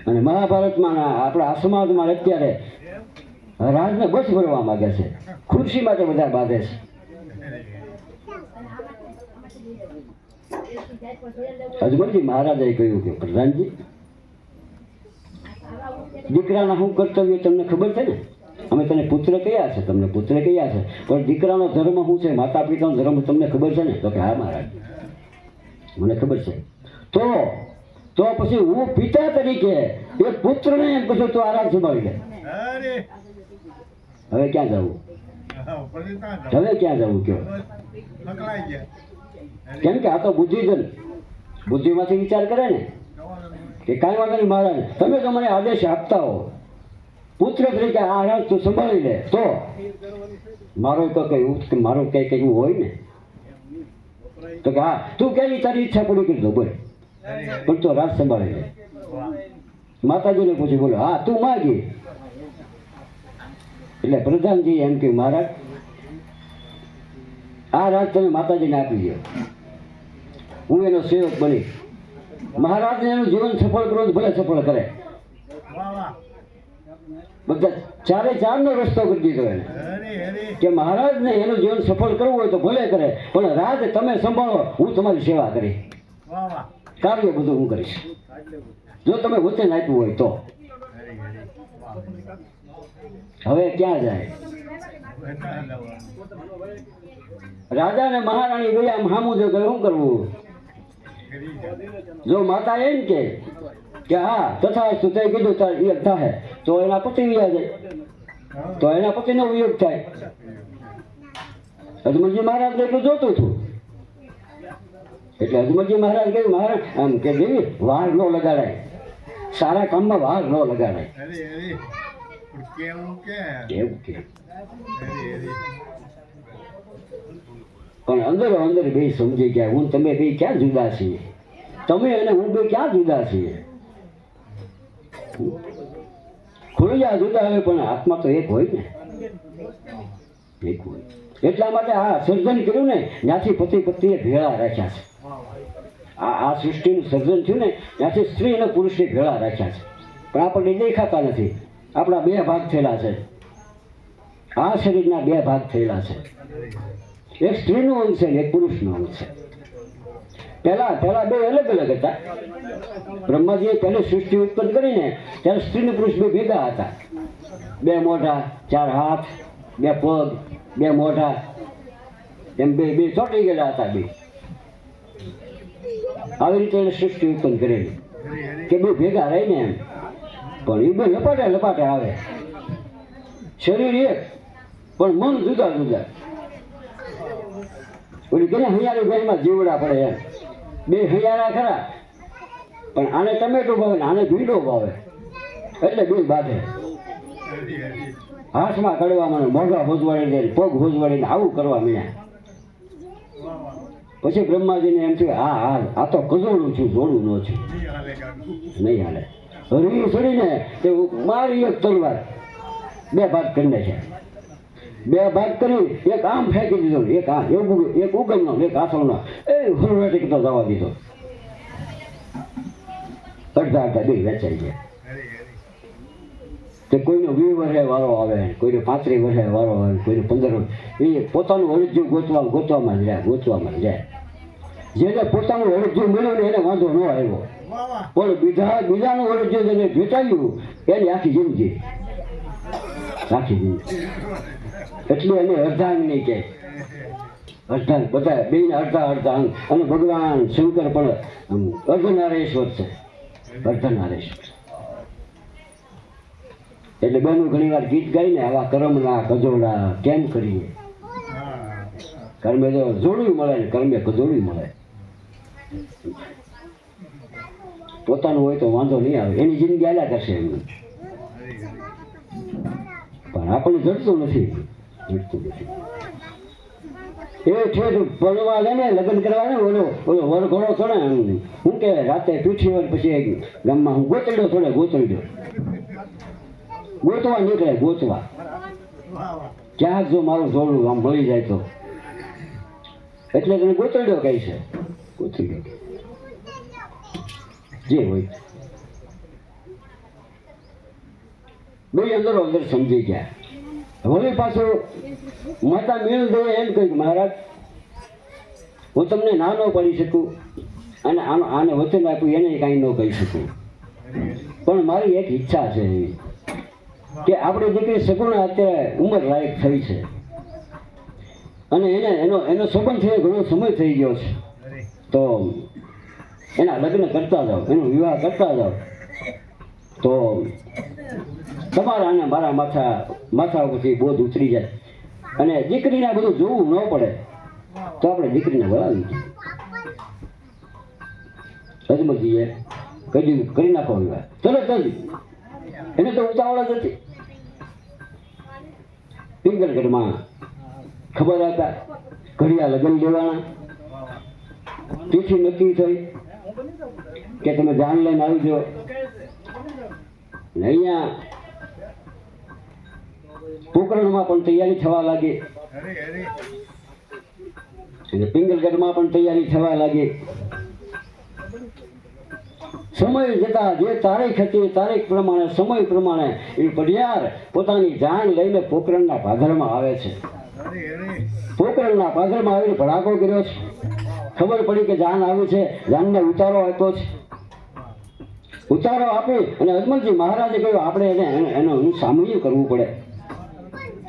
અને મહાભારતમાં આપણા આ સમાજમાં અત્યારે રાજને બસ ભરવા માંગે છે, ખુરશી માટે બધા બાંધે છે. અજમલજી મહારાજે કહ્યું કે પ્રધાનજી દીકરાના શું કર્તવ્ય તમને ખબર છે ને? અમે તને પુત્ર કયા છે, તમને પુત્ર કયા છે, પણ દીકરાનો ધર્મ શું છે, માતા પિતાનો ધર્મ તમને ખબર છે ને? તો કે હા મહારાજ મને ખબર છે. તો પછી હું પિતા તરીકે એ પુત્રને એમ કહું તો આરામ સંભાળી લે. હવે ક્યાં જવું કયો? કેમ કે આ તો બુદ્ધિમાંથી વિચાર કરે ને કે કાંઈ વાંધો નહીં મહારાજ, તમે તો મને આદેશ આપતા હો પુત્ર તરીકે આ રાજ તું સંભાળી લે, તો મારું કઈ એવું હોય ને? તો કે હા તું કેવી તારી ઈચ્છા પૂરી કરી દો બોલ, પણ તો રાજ સંભાળી લે. માતાજીને પૂછ્યું, બોલો હા તું માગી. એટલે પ્રધાનજી એમ કે મહારાજ આ રાજ તમે માતાજીને આપી દો, હું એનો સેવક બની. મહારાજને એનું જીવન સફળ કરો ભલે સફળ કરે. બધા ચારેનો રસ્તો કરી દીધો એને કે મહારાજને એનું જીવન સફળ કરવું હોય તો ભલે કરે, પણ રાજ તમે સંભાળો, હું તમારી સેવા કરી, કાર્ય બધું હું કરીશ, જો તમે વચન આપ્યું હોય તો. હવે ક્યાં જાય? રાજા ને મહારાણી ગયા સામું જો શું કરવું? જો માતા એમ કે હા તથા તે કીધું વિયોગ થાય તો એના પતિ વિયા જાય, તો એના પતિનો વિયોગ થાય. અજમલજી મહારાજ એટલું જોતું હતું. એટલે અજમલજી મહારાજ કહ્યું, મહારાજ આમ કે દેવી વાર ન લગાડાય, સારા કામમાં વાર ન લગાડાય. કેવું કે પણ અંદર બે સમજી ગયા, હું તમે બે ક્યાં જુદા છીએ, તમે અને હું બે ક્યાં જુદા છીએ? ખોડિયા જુદા હોય પણ આત્મા તો એક હોય ને, એક હોય. એટલા માટે આ સર્જન કર્યું ને, ત્યાંથી પતિ પત્નીએ ભેળા રાખ્યા છે. આ સૃષ્ટિનું સર્જન થયું ને ત્યાંથી સ્ત્રી અને પુરુષને ભેળા રાખ્યા છે, પણ આપણને દેખાતા નથી. આપણા બે ભાગ થયેલા છે, આ શરીરના બે ભાગ થયેલા છે, એક સ્ત્રીનું અંગ છે ને એક પુરુષનું અંગ છે. પહેલા બે અલગ અલગ હતા. બ્રહ્માજીએ પહેલી સૃષ્ટિ ઉત્પન્ન કરીને ત્યારે સ્ત્રી ને પુરુષ બે ભેગા હતા. બે મોઢા, ચાર હાથ, બે પગ, બે મોઢા, એમ બે ચોંટી ગયેલા હતા બે. આવી રીતે એને સૃષ્ટિ ઉત્પન્ન કરેલી કે બે ભેગા રહીને એમ. પણ એ બે લપાટે આવે, શરીર એક પણ મન જુદા જુદા. ઓલી કે હૈયારી ભાઈમાં જીવડા પડે એમ, બે હૈયારા ખરા, પણ આને ટમેટો ભાવે ને આને ભીંડો ભાવે, એટલે બે બાંધે. હાથમાં કડવા મને મોઢા હોજવાડી દે, પગ હોજવાડીને આવું કરવા મીયા. પછી બ્રહ્માજીને એમ થયું આ તો કજોડું છું, જોડું ન છું, નહીં હાલે. હરી ચડીને તે મારી એક તલવાર બે ભાગ કરી નાખ્યા. બે ભાગ કરી એક આમ ફેંકી દીધો, એક ઉગમનો એક આસળનો, એ હરવેટી તો જવા દીધો. અડધા બે વેચાઈ ગયા. તે કોઈનો 20 વર્ષે વારો આવે, કોઈને 35 વર્ષે વારો આવે, કોઈને 15 એ પોતાનું હળજ્યું ગોતવામાં જ જાય. જેને પોતાનું હળજ્યું મળ્યું ને એને વાંધો ન આવ્યો, પણ બીજાનું હળજ્યું જેને ભેટાયું એની આખી જિંદગી. એટલે એને અર્ધાંગ નહીં કહે. અર્ધાંગ બધા બેના અડધા અંગ. અને ભગવાન શંકર પણ અર્ધનારેશ્વર છે, અર્ધનારેશ્વર. એટલે બેનું ઘણી વાર ગીત ગાઈને આવા કર્મના કજોડા કેમ કરીએ. કર્મે તો જોડવું મળે ને કર્મે કજોડવું મળે. પોતાનું હોય તો વાંધો નહીં આવે, એની જિંદગી આલ્યા કરશે એમનું. પણ આપણને જડતું નથી. એ ઠેઠ ભણવા લે ને લગ્ન કરવા ને ઓલો વરઘોડો થોડે હું કે રાતે પીઠી વાર પછી ગામમાં હું ગોતડ્યો ગોતવા નીકળે, ગોતવા ક્યાંક જો મારું જોડું આમ મળી જાય તો. એટલે તને ગોતડ્યો કહે છે, ગોતડ્યો જે હોય. બે અંદર સમજી ગયા. હવે પાછું માતા મેળ દે એમ કહ્યું, મહારાજ હું તમને ના ન પડી શકું અને આને વચન આપ્યું એને કાંઈ ન કહી શકું, પણ મારી એક ઈચ્છા છે એવી કે આપણી દીકરી સગુણા અત્યારે ઉંમર લાયક થઈ છે અને એનો સંબંધ થયો ઘણો સમય થઈ ગયો છે, તો એના લગ્ન કરતા જાઓ, એનો વિવાહ કરતા જાઓ, તો તમારા અને મારા માથા ઉપરથી બોધ ઉતરી જાય અને દીકરીને બધું જોવું ન પડે, તો આપણે દીકરીને બોલાવી. હજમતીએ કહ્યું કરી નાખો વિવાહ તરત જ. એને તો ઉતાવળ જ હતી. પિંગલગઢમાં ખબર હતા ઘડિયા લગ્ન લેવાના, તિથિ નક્કી થઈ કે તમે જાન લઈને આવી જાઓ. અહીંયા પોકરણમાં પણ તૈયારી થવા લાગી અને પિંગલગઢમાં પણ તૈયારી થવા લાગી. સમય જતા જે તારીખ હતી તારીખ પ્રમાણે સમય પ્રમાણે એ પઢિયાર પોતાની જાન લઈને પોકરણના પાદરમાં આવે છે. પોકરણના પાદરમાં આવીને ભડાકો કર્યો છે. ખબર પડી કે જાન આવી છે, જાનને ઉતારો આપ્યો છે. ઉતારો આપી અને અજમલજી મહારાજે કહ્યું આપણે એનું સામયું કરવું પડે.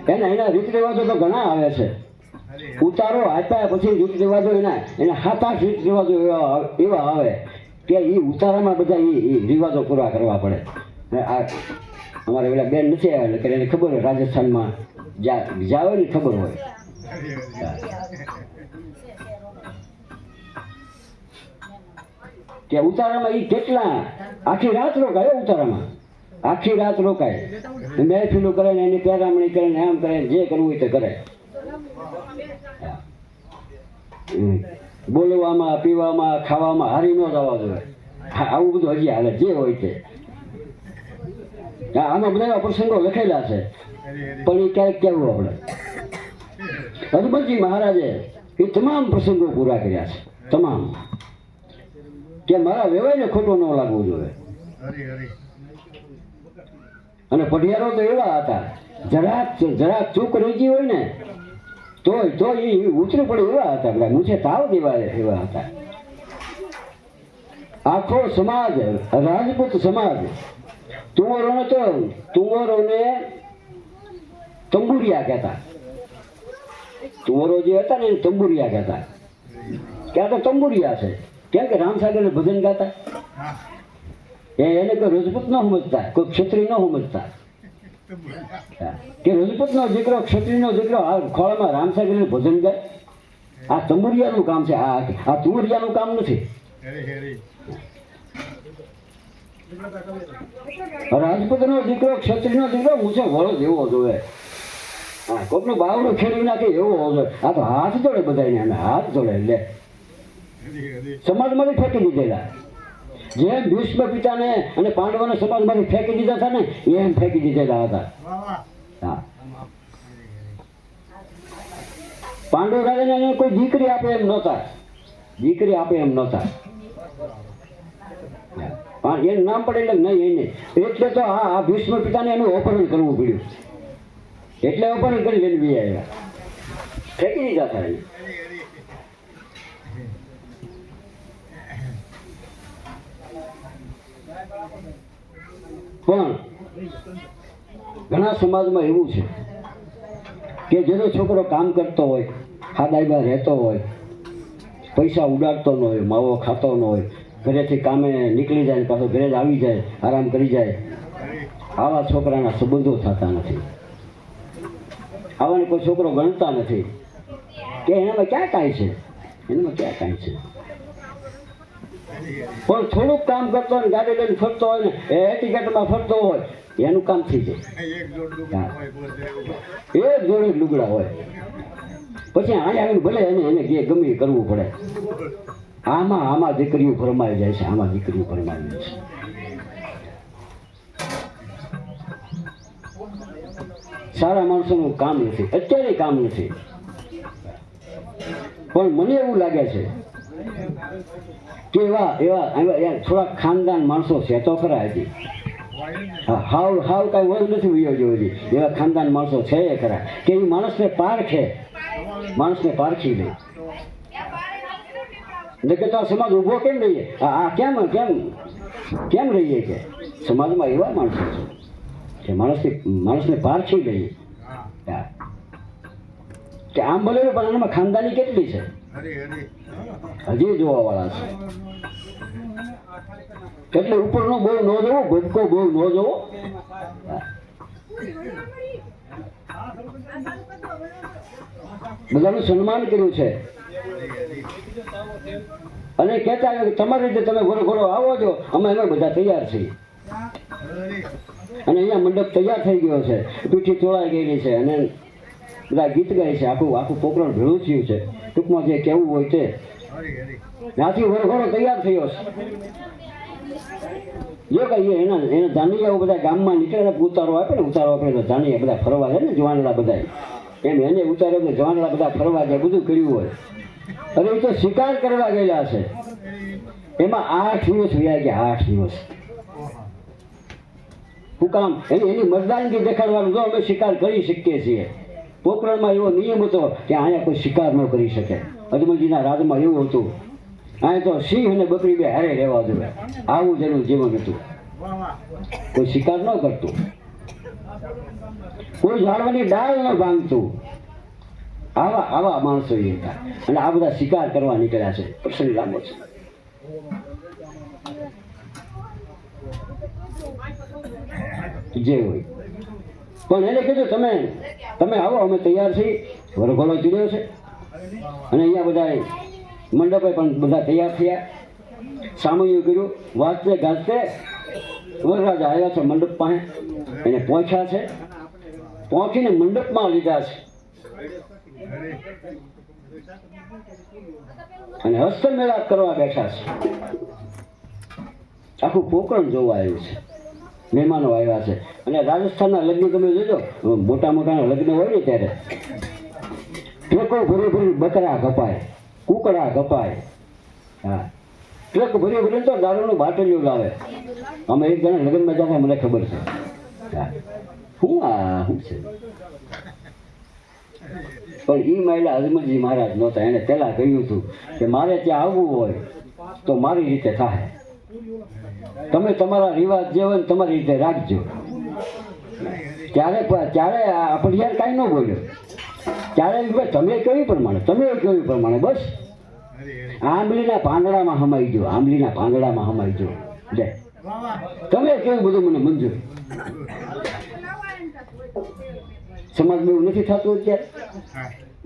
એના રીત રિવાજો તો ઘણા આવે છે. ઉતારો આપ્યા પછી રીત રિવાજો એના 7-8 રીત રિવાજો એવા આવે કે એ ઉતારામાં બધા એ રિવાજો પૂરા કરવા પડે. અમારે પેલા બેન નથી આવ્યા એટલે એને ખબર હોય રાજસ્થાનમાં જાવ ને ખબર હોય. કે ઉતારામાં એ કેટલા આખી રાત રોકાય, ઉતારામાં આખી રાત રોકાય, મહેફિલો કરે ને એની પેરામણી કરે ને એમ કરે જે કરવું હોય તે કરે. બોલવામાં પીવામાં ખાવામાં હારી ન જવા જોઈએ. આવું બધું હજી હાલે જે હોય તે. આમાં બધા એવા પ્રસંગો લખેલા છે પણ એ ક્યારેક કહેવું આપણે. હનુમાનજી મહારાજે એ તમામ પ્રસંગો પૂરા કર્યા છે, તમામ. કે મારા વેવાઈને ખોટું ન લાગવું જોઈએ. અને પઢિયારો તો એવા હતા, જરાક ચૂક રહી ગઈ હોય ને તો એ ઉતરી પડે એવા હતા, બધા મૂછે તાવ દેવા એવા હતા. આખો સમાજ, રાજપૂત સમાજ, તુંવરોને તંબુરિયા કહેતા. તુંવરો જે હતા ને એ તંબુરિયા કહેતા, કે આ તો તંબુરિયા છે. કેમ કે રામસાગરને ભજન ગાતા. એને કોઈ રજપૂત ન સમજતા, કોઈ ક્ષત્રિય ન સમજતા, કે રજપૂતનો દીકરો ક્ષત્રિયનો દીકરો આ ખોળામાં રામસાગરને ભજન ગાય. આ તંબુરિયાનું કામ છે, આ તુંવરિયાનું કામ નથી. રાજપૂતનો દીકરો ક્ષત્રિયનો દીકરો મૂછે વળો જેવો જોવે. હા, કોકનું બાવડું ખેડી નાખે એવો હોવો જોઈએ. આ તો હાથ જોડે બધાને, અમે હાથ જોડે લે સમાજમાંથી ફેંકી દીધેલા. જેમ ભીષ્મ પિતાને અને પાંડવોને સમાજમાંથી ફેંકી દીધા હતા ને એમ ફેંકી દીધેલા હતા. હા, પાંડવ રાજાને કોઈ દીકરી આપે એમ નહોતા, દીકરી આપે એમ નહોતા. એનું નામ પડે એટલે નહીં એને, એટલે તો આ ભીષ્મ પિતાને એનું અપહરણ કરવું પડ્યું. એટલે અપહરણ કરી લઈને બી આવ્યા, ફેંકી દીધા હતા એને. પણ ઘણા સમાજમાં એવું છે કે જેનો છોકરો કામ કરતો હોય, ખાદાઈમાં રહેતો હોય, પૈસા ઉડાડતો ન હોય, માવો ખાતો ન હોય, ઘરેથી કામે નીકળી જાય, પાછો ઘરે જ આવી જાય, આરામ કરી જાય, આવા છોકરાના સંબંધો થતા નથી. આવાને કોઈ છોકરો ગણતા નથી કે એનામાં ક્યાં કાંઈ છે, એનામાં ક્યાં કાંઈ છે. પણ થોડુંક કામ કરતો હોય, ગાડી લઈને ફરતો હોય ને, એ ટિકિટમાં ફરતો હોય, એનું કામ થઈ જાય. એક જોડે લુગડા હોય, પછી અહીંયા આવીને ભલે એને ગમે કરવું પડે. આમાં દીકરીઓ ફરમાઈ જાય છે, આમાં દીકરીઓ ફરમાઈ જાય છે. સારા માણસોનું કામ નથી, અત્યારે કામ નથી. પણ મને એવું લાગે છે કે એવા થોડા ખાનદાન માણસો છે તો ખરા હજી. હાવ કાંઈ વધ નથી વયો જોઈએ. એવા ખાનદાન માણસો છે એ ખરા કે એ માણસને પારખે, માણસને પારખી લે. એટલે તો સમાજ ઊભો કેમ રહીએ? આ કેમ રહીએ? કે સમાજમાં એવા માણસો છે કે માણસને પારખી લઈએ. કે આમ બોલે પણ એનામાં ખાનદાની કેટલી છે હજી જોવા વાળા છે. એટલે ઉપરનો બહુ ન જોવો, ભટકો બહુ ન જોવો. બધાનું સન્માન કર્યું છે અને કહેતા તમારી રીતે તમે ઘોડો આવો છો, અમે બધા તૈયાર છીએ. અને અહીંયા મંડપ તૈયાર થઈ ગયો છે, પીઠી ચોળાઈ ગયેલી છે અને બધા ગીત ગાય છે. આખું પોકરણ ભેળું થયું છે. ટૂંકમાં જે કહેવું હોય તે ત્યાંથી વરઘોડો તૈયાર થયો છે. જો કહીએ એના જાનૈયાઓ બધા ગામમાં નીકળે, ઉતારો આપે તો જાનૈયા બધા ફરવા જાય ને, જવાનડા બધા એમ એને ઉતાર્યો ને જવાનડા બધા ફરવા જાય, બધું કર્યું હોય. અને એ તો શિકાર કરવા ગયેલા છે. એમાં 8 દિવસ વયા ગયા, 8 દિવસ. શું કામ? એની મતદાનગી દેખાડવાનું, જો અમે શિકાર કરી શકીએ છીએ. પોકરણમાં એવો નિયમ હતો કે અહીંયા કોઈ શિકાર ન કરી શકે. અજમલજીના રાજમાં એવું હતું, અહીંયા તો સિંહ અને બકરી બે હારે રહેવા જોઈએ. આવું જેનું જીવન હતું. કોઈ શિકાર ન કરતું, કોઈ ઝાડવાની ડાળ ન ભાંગતું. આવા માણસો એ હતા. અને આ બધા શિકાર કરવા નીકળ્યા છે. પ્રસંગ લાંબો છે. જે હોય પણ એને કીધું તમે આવો, અમે તૈયાર છીએ. વરઘોડો ચડ્યો છે અને અહીંયા બધા મંડપે પણ બધા તૈયાર થયા. સામૈયું કર્યું, વાંચતે ગાજતે વરરાજા આવ્યા છે મંડપ પાસે. એને પહોંચ્યા છે, પહોંચીને મંડપમાં લીધા છે અને હસ્તમેળાપ કરવા બેઠા છે. આખું પોકરણ જોવા આવ્યું છે. મહેમાનો આવ્યા છે. અને રાજસ્થાનના લગ્ન તમે જોજો, મોટા લગ્ન હોય ને ત્યારે ટેકો ભરી બકરા કપાય, કુકડા કપાય. હા, ટ્રક ભરી ભરીને તો દારૂનું બાટલીઓ લાવે. અમે એક જણા લગ્નમાં જતા મને ખબર છે. હા. શું છે પણ એ મહિલા અજમલજી મહારાજ નહોતા. એને પહેલાં કહ્યું હતું કે મારે ત્યાં આવવું હોય તો મારી રીતે થાય, તમે તમારા રિવાજ જે હોય ને તમારી રીતે રાખજો. ત્યારે આ પડિયાર કાંઈ ન બોલ્યો. ત્યારે ભાઈ તમે કહ્યું પ્રમાણે બસ આંબલીના પાંદડામાં હમાઈ ગયો, આંબલીના પાંદડામાં હમાઈ ગયો. લે તમે કેવું બધું મને મંજૂર. સમાજમાં એવું નથી થતું અત્યારે.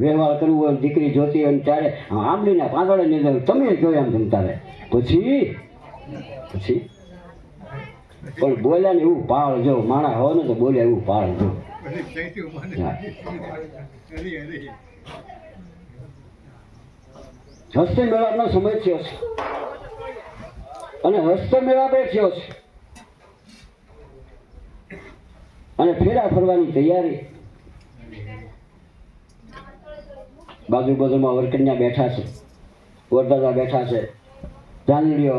વ્યવહાર કરવું હોય, દીકરી જોતી હોય ત્યારે આંબલીના પાંદડાની અંદર તમે કહ્યું એમ જમતા રહે. પછી પણ બોલ્યા ને એવું પાળજો. માણા હોય ને તો બોલ્યા એવું પાળજો. હસ્તે મેળાપનો સમય થયો છે અને હસ્તે મેળાપે થયો છે અને ફેરા ફરવાની તૈયારી. બાજુમાં વરકન્યા બેઠા છે, વરદાદા બેઠા છે, જાનડીઓ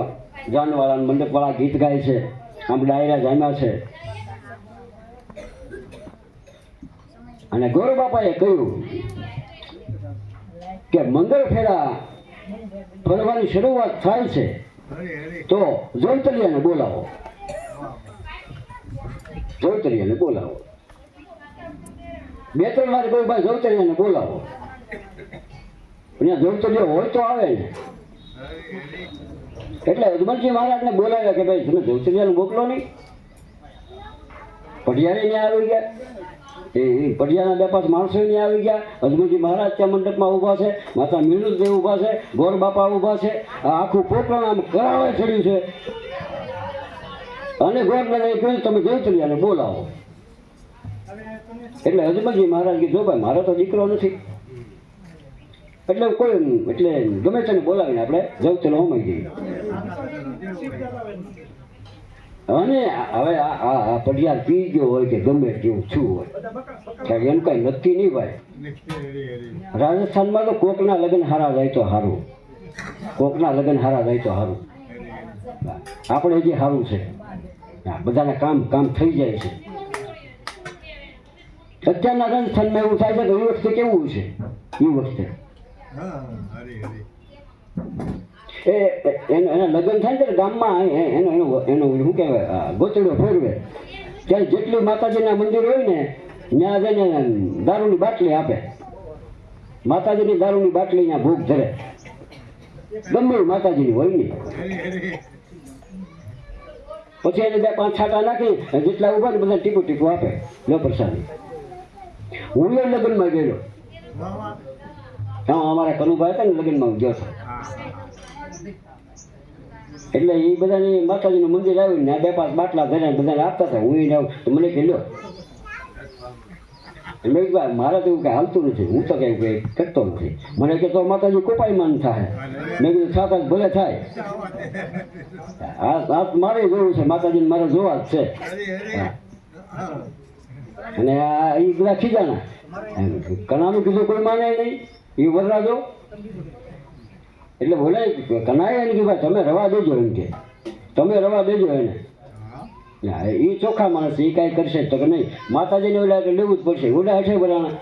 જાનવાળા મંડપવાળા ગીત ગાય છે, આમ ડાયરા જામ્યા છે. અને ગોર બાપાએ કહ્યું કે મંગળ ફેરા ફરવાની શરૂઆત થાય છે તો જોઈતલિયાને બોલાવો. જોઈતલિયાને બોલાવો. 2-3 વાર કોઈ ભાઈ જોઈતલિયાને બોલાવો. અહીંયા જોઈતલિયો હોય તો આવે ને. એટલે અજમલજી મહારાજને બોલાવ્યા કે ભાઈ તમે જોઈતલિયાને મોકલો નહીં. પઢિયારે ત્યાં આવી ગયા. એ પઢિયાના 2-5 માણસો ત્યાં આવી ગયા. અજમલજી મહારાજ ત્યાં મંડપમાં ઊભા છે, માતા મીણુદેવ ઊભા છે, ગોર બાપા ઊભા છે. આ આખું પોકરણ આમ કરાવે ચડ્યું છે. અને ગોર દાદાએ કહ્યું તમે જોઈતલિયાને બોલાવો. એટલે અજમલજી મહારાજ કીધું ભાઈ મારો તો દીકરો નથી, એટલે ગમે તેને બોલાવીને આપણે જોઈતલિયો હોમાઈ જઈએ. અને હવે આ પઢિયાર પી ગયો હોય કે ગમે જેવું છું હોય કારણ એમ કઈ નક્કી નહીં ભાઈ. રાજસ્થાનમાં તો કોકના લગ્ન હારા જાય તો સારું, કોકના લગ્ન હારા જાય તો સારું. આપણે હજી સારું છે, બધાના કામ થઈ જાય છે. અત્યારના રાજસ્થાનમાં એવું થાય છે કે એ વખતે કેવું છે, એ વખતે એના લગ્ન થાય છે ગામમાં એનો શું કહેવાય ગોતડો ફેરવે ત્યારે જેટલું માતાજીના મંદિર હોય ને ત્યાં જઈને દારૂની બાટલી આપે. માતાજીની દારૂની બાટલી ત્યાં ભૂખ ધરે, ગમે માતાજીની હોય ને. પછી એને 2-5 છાંટા નાખી જેટલા ઉભા ને બધા ટીપું આપે. લો પ્રસાદી. હું એ લગ્નમાં ગયેલો. હા અમારા કનુભાઈ હતા ને લગ્નમાં ગયો હતો. એટલે એ બધાની માતાજીનું મંદિર આવ્યું ને 2-5 બાટલા ધર્યા બધાને આપતા હતા. હું એને તો મને કહે લો. મેં કીધું મારે તો એવું કંઈ હાલતું નથી, હું તો કંઈ કરતો નથી. મને કે તો માતાજી કોપાયમાન થાય. મેં કીધું થતા ભલે થાય. આ મારે જોવું છે, માતાજીને મારે જોવા જ છે. અને આ એ બધા ખીજાણા કનાનું કીધું કોઈ માને નહીં, એ વરરાજો. એટલે બોલાય કનાએ એને કે ભાઈ તમે રવા દેજો, એમ કે તમે રવા દેજો એને. એ ચોખ્ખા માણસ એ કાંઈ કરશે તો કે નહીં, માતાજીને ઓલા લેવું જ પડશે. ઓલા હેઠે બોલાણા.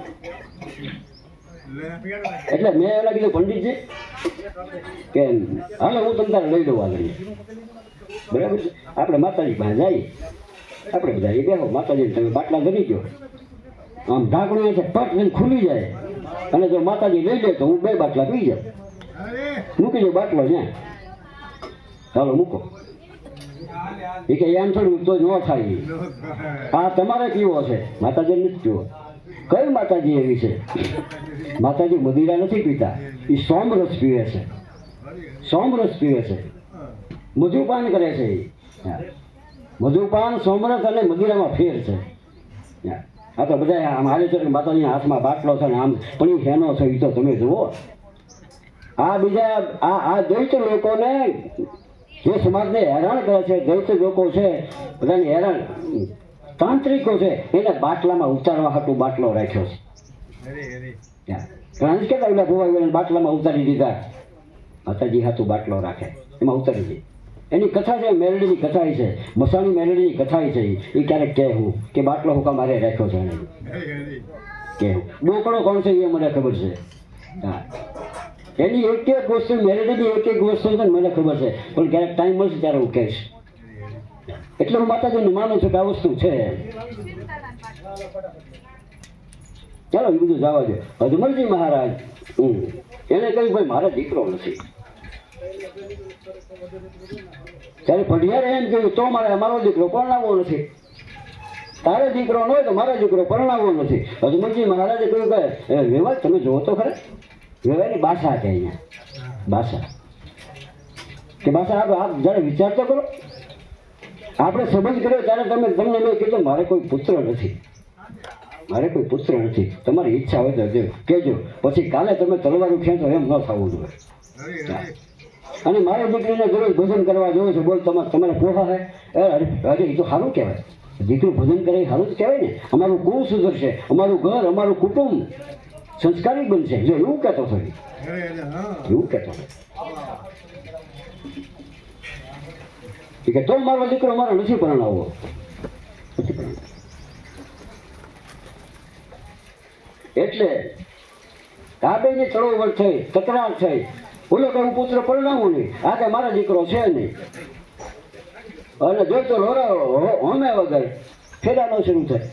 એટલે મેં એના કીધું પંડિતજી કે હાલો હું તમ તારે લઈ દઉં આગળ. બરાબર છે. આપણે માતાજી પાસે જઈએ, આપણે બધા એ બેહો. માતાજીને તમે બાટલા ધરી ગયો, આમ ઢાંકણું છે પટ લઈને ખુલી જાય. અને જો માતાજી લઈ લે તો હું 2 બાટલા પી જાઉં. મૂકી દો બાટલો ત્યાં, ચાલો મૂકો. એ કે એમ થોડું તો ન થાય. આ તમારે પીવો છે, માતાજી નથી પીવો. કઈ માતાજી એવી છે? માતાજી મદિરા નથી પીતા, એ સોમરસ પીવે છે. સોમરસ પીવે છે, મધુપાન કરે છે. મધુપાન, સોમરસ અને મદિરામાં ફેર છે. આ તો બધા આમ હાલે છે કે માતાજીના હાથમાં બાટલો છે ને આમ પણ એ હેનો છે. એ તો તમે જુઓ. આ બીજા આ દૈત લોકોને જે સમાજને હેરાન કરે છે, દૈત લોકો છે બધાને હેરાન, તાંત્રિકો છે, એને બાટલામાં ઉતારવા હાટું બાટલો રાખ્યો છે. કેતા ઓલા ભુવા બાટલામાં ઉતારી દીધા. માતાજી હાથું બાટલો રાખે. એમાં ઉતરી જાય. એની કથા છે, મેલડીની કથા છે, મસાણી મેલડીની કથા છે. એ ક્યારેક કહે હું કે બાટલો હુકા મારે રાખ્યો છે એને કે ડોકડો કોણ છે એ મને ખબર છે. હા, એની એક એક વસ્તુ, મેલડીની એક એક વસ્તુ છે મને ખબર છે, પણ ક્યારેક ટાઈમ મળશે ત્યારે હું કહીશ. એટલે હું માતાજીને માનું છું કે આ વસ્તુ છે. ચાલો એ બધું જવા દે. અજમલજી મહારાજ એને કહ્યું ભાઈ મારો દીકરો નથી. ત્યારે પઢિયારે એમ કહ્યું તો મારો દીકરો પરણાવવો નથી. તારે દીકરો ન હોય તો મારો દીકરો પરણાવવો નથી. અજમલજી મહારાજે કહ્યું કે વેવાય તમે જોવો તો ખરા. વેવાયની બાસા છે અહીંયા, બાસા કે બાસા આપ જયારે વિચાર તો કરો. આપણે સંબંધ કર્યો ત્યારે તમને મેં કીધું મારે કોઈ પુત્ર નથી, મારે કોઈ પુત્ર નથી. તમારી ઈચ્છા હોય તો કહેજો, પછી કાલે તમે તલવારું ખેંચો એમ ન થવું જોઈએ. અને મારી દીકરીને દરરોજ ભજન કરવા જોયું છે. બોલ તમારે પોહા હે? અરે એ તો સારું કહેવાય. દીકરું ભજન કરે એ સારું જ કહેવાય ને. અમારું કુળ સુધરશે, અમારું ઘર, અમારું કુટુંબ સંસ્કારી બનશે. જો એવું કહેતો હતો, એવું કહેતો હતો કે તો મારો દીકરો મારો નથી પરણાવવો. એટલે કાબેની ચળવળ થઈ, તકરાર થઈ. બોલો કે હું પુત્ર પરણાવું નહીં, આ કે મારા દીકરો છે નહીં. અને જોઈતો હોમે વગર ફેરાનો શરૂ થાય.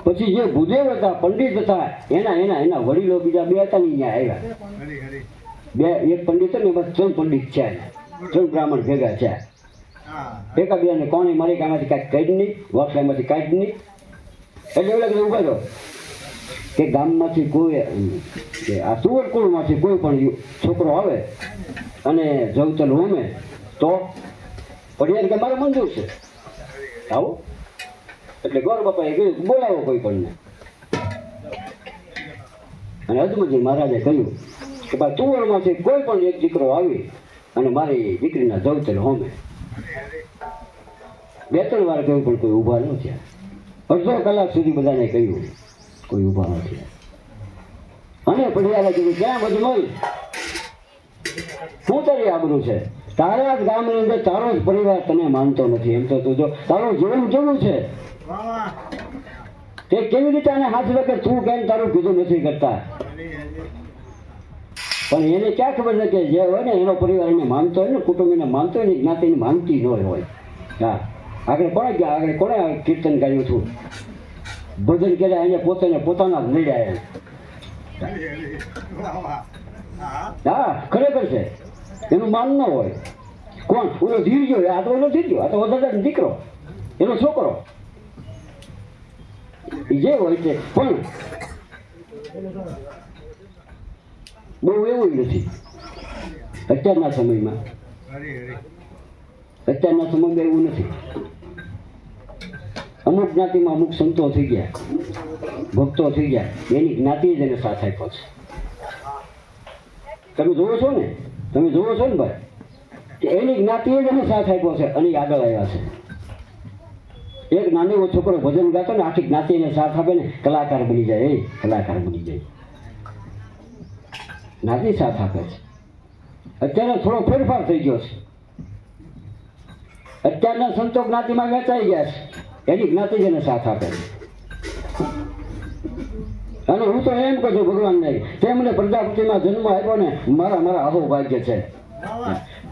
પછી જે ભૂદેવ હતા, પંડિત હતા, એના વડીલો બીજા બે હતા ને અહીંયા આવ્યા. એક પંડિત ને બસ 3 પંડિત છે, 3 બ્રાહ્મણ ભેગા છે. એકા બીજાને કોની માલિકામાંથી કાંઈક કાઢી નહીં, વખલામાંથી કાઢી નહીં. એટલે એવું લાગે ઉભા રહો કે ગામમાંથી કોઈ આ સુવરકુળમાંથી કોઈ પણ છોકરો આવે અને જવતલ હોમે તો પડિયાર કે મારે મંજૂર છે આવો. એટલે ગોર બાપાએ કહ્યું બોલાવો કોઈ પણ. અને અજમલજી મહારાજે કહ્યું કે ભાઈ તુવરમાંથી કોઈ પણ એક દીકરો આવી અને મારી દીકરીના જવતલ હોમે. 2-3 વાર કહ્યું પણ કોઈ ઊભા ન થયા. અડધો કલાક સુધી બધાને કહ્યું, કોઈ ઊભા નથી. અને પઢિયારે કીધું ક્યાં અજમલ, શું તારી આબરૂ છે? તારા જ ગામની અંદર તારો જ પરિવાર તને માનતો નથી. એમ તો તું જો તારું જીવન કેવું છે તે કેવી રીતે આને હાથ કે તું કેમ તારું કીધું નથી કરતા. પણ એને ક્યાં ખબર છે કે જે હોય ને એનો પરિવાર એને માનતો હોય ને, કુટુંબ એને માનતો હોય ને, જ્ઞાતિ એને માનતી ન હોય. હા, આગળ કોણે ગયા, આગળ કોણે કીર્તન ગાયું હતું, ભજન કર્યા, એને પોતાના જ નડ્યા. હા, ખરેખર છે. એનું માન ન હોય. કોણ ઓલો ધીર ગયો? આ તો ઓલો ધીર ગયો, આ તો વધારે દીકરો, એનો છોકરો જે હોય છે. પણ બહુ એવું નથી અત્યારના સમયમાં. અત્યારના સમયમાં એવું નથી. અમુક જ્ઞાતિમાં અમુક સંતો થઈ ગયા, ભક્તો થઈ ગયા, એની જ્ઞાતિ જ એને સાથ આપ્યો છે. તમે જોવો છો ને ભાઈ કે એની જ્ઞાતિએ જ એને સાથ આપ્યો છે અને આગળ આવ્યા છે. એક નાનો એવો છોકરો ભજન ગાતો ને, આખી જ્ઞાતિ એને સાથ આપે ને, કલાકાર બની જાય. એ કલાકાર બની જાય, જ્ઞાતિ સાથ આપે છે. અત્યારે થોડો ફેરફાર થઈ ગયો છે. અત્યારના સંતો જ્ઞાતિમાં વેચાઈ ગયા છે, એની જ્ઞાતિ જ એને સાથ આપે છે. અને હું તો એમ કહું છું ભગવાનને, તેમને પ્રજાપતિમાં જન્મ આપ્યો ને, મારા અહો ભાગ્ય છે.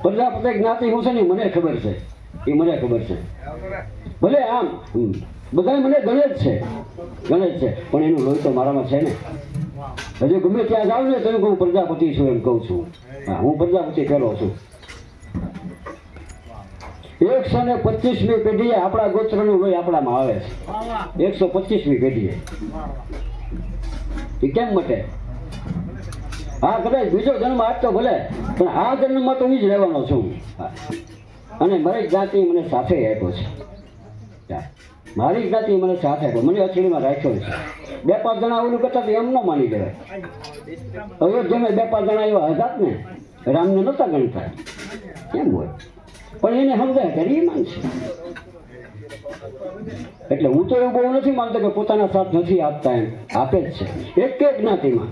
પ્રજાપતિ જ્ઞાતિ હું છે ને મને ખબર છે, એ મને ખબર છે. ભલે આમ બધા મને ગણે જ છે, પણ એનું લોહી તો મારામાં છે ને. હજુ ગમે ત્યાં જાઉં ને તો હું પ્રજાપતિ છું એમ કહું છું. હા, હું પ્રજાપતિ ફેરો છું. 125મી પેઢીએ આપણા ગોત્રનું લોહી આપણામાં આવે છે. 125મી પેઢીએ એ કેમ મટે? હા, કદાચ બીજો જન્મ આપતો ભલે, પણ આ જન્મમાં તો હું જ રહેવાનો છું. અને મારી જ્ઞાતિ મને સાથે આપ્યો છે. મારી જ્ઞાતિ મને સાથે આપ્યો, મને અચડીમાં રાખ્યો છે. 2-5 જણા ઓલું કરતા તો એમ ન માની લેવાય. હવે જેમે 2-5 જણા એવા હતા ને, રામને નહોતા ગણતા એમ હોય, પણ એને સમજાય કે એ માનશે. એટલે હું તો એવું બહુ નથી માનતો કે પોતાના સાથ નથી આપતા, એમ આપે જ છે. એક જ્ઞાતિમાં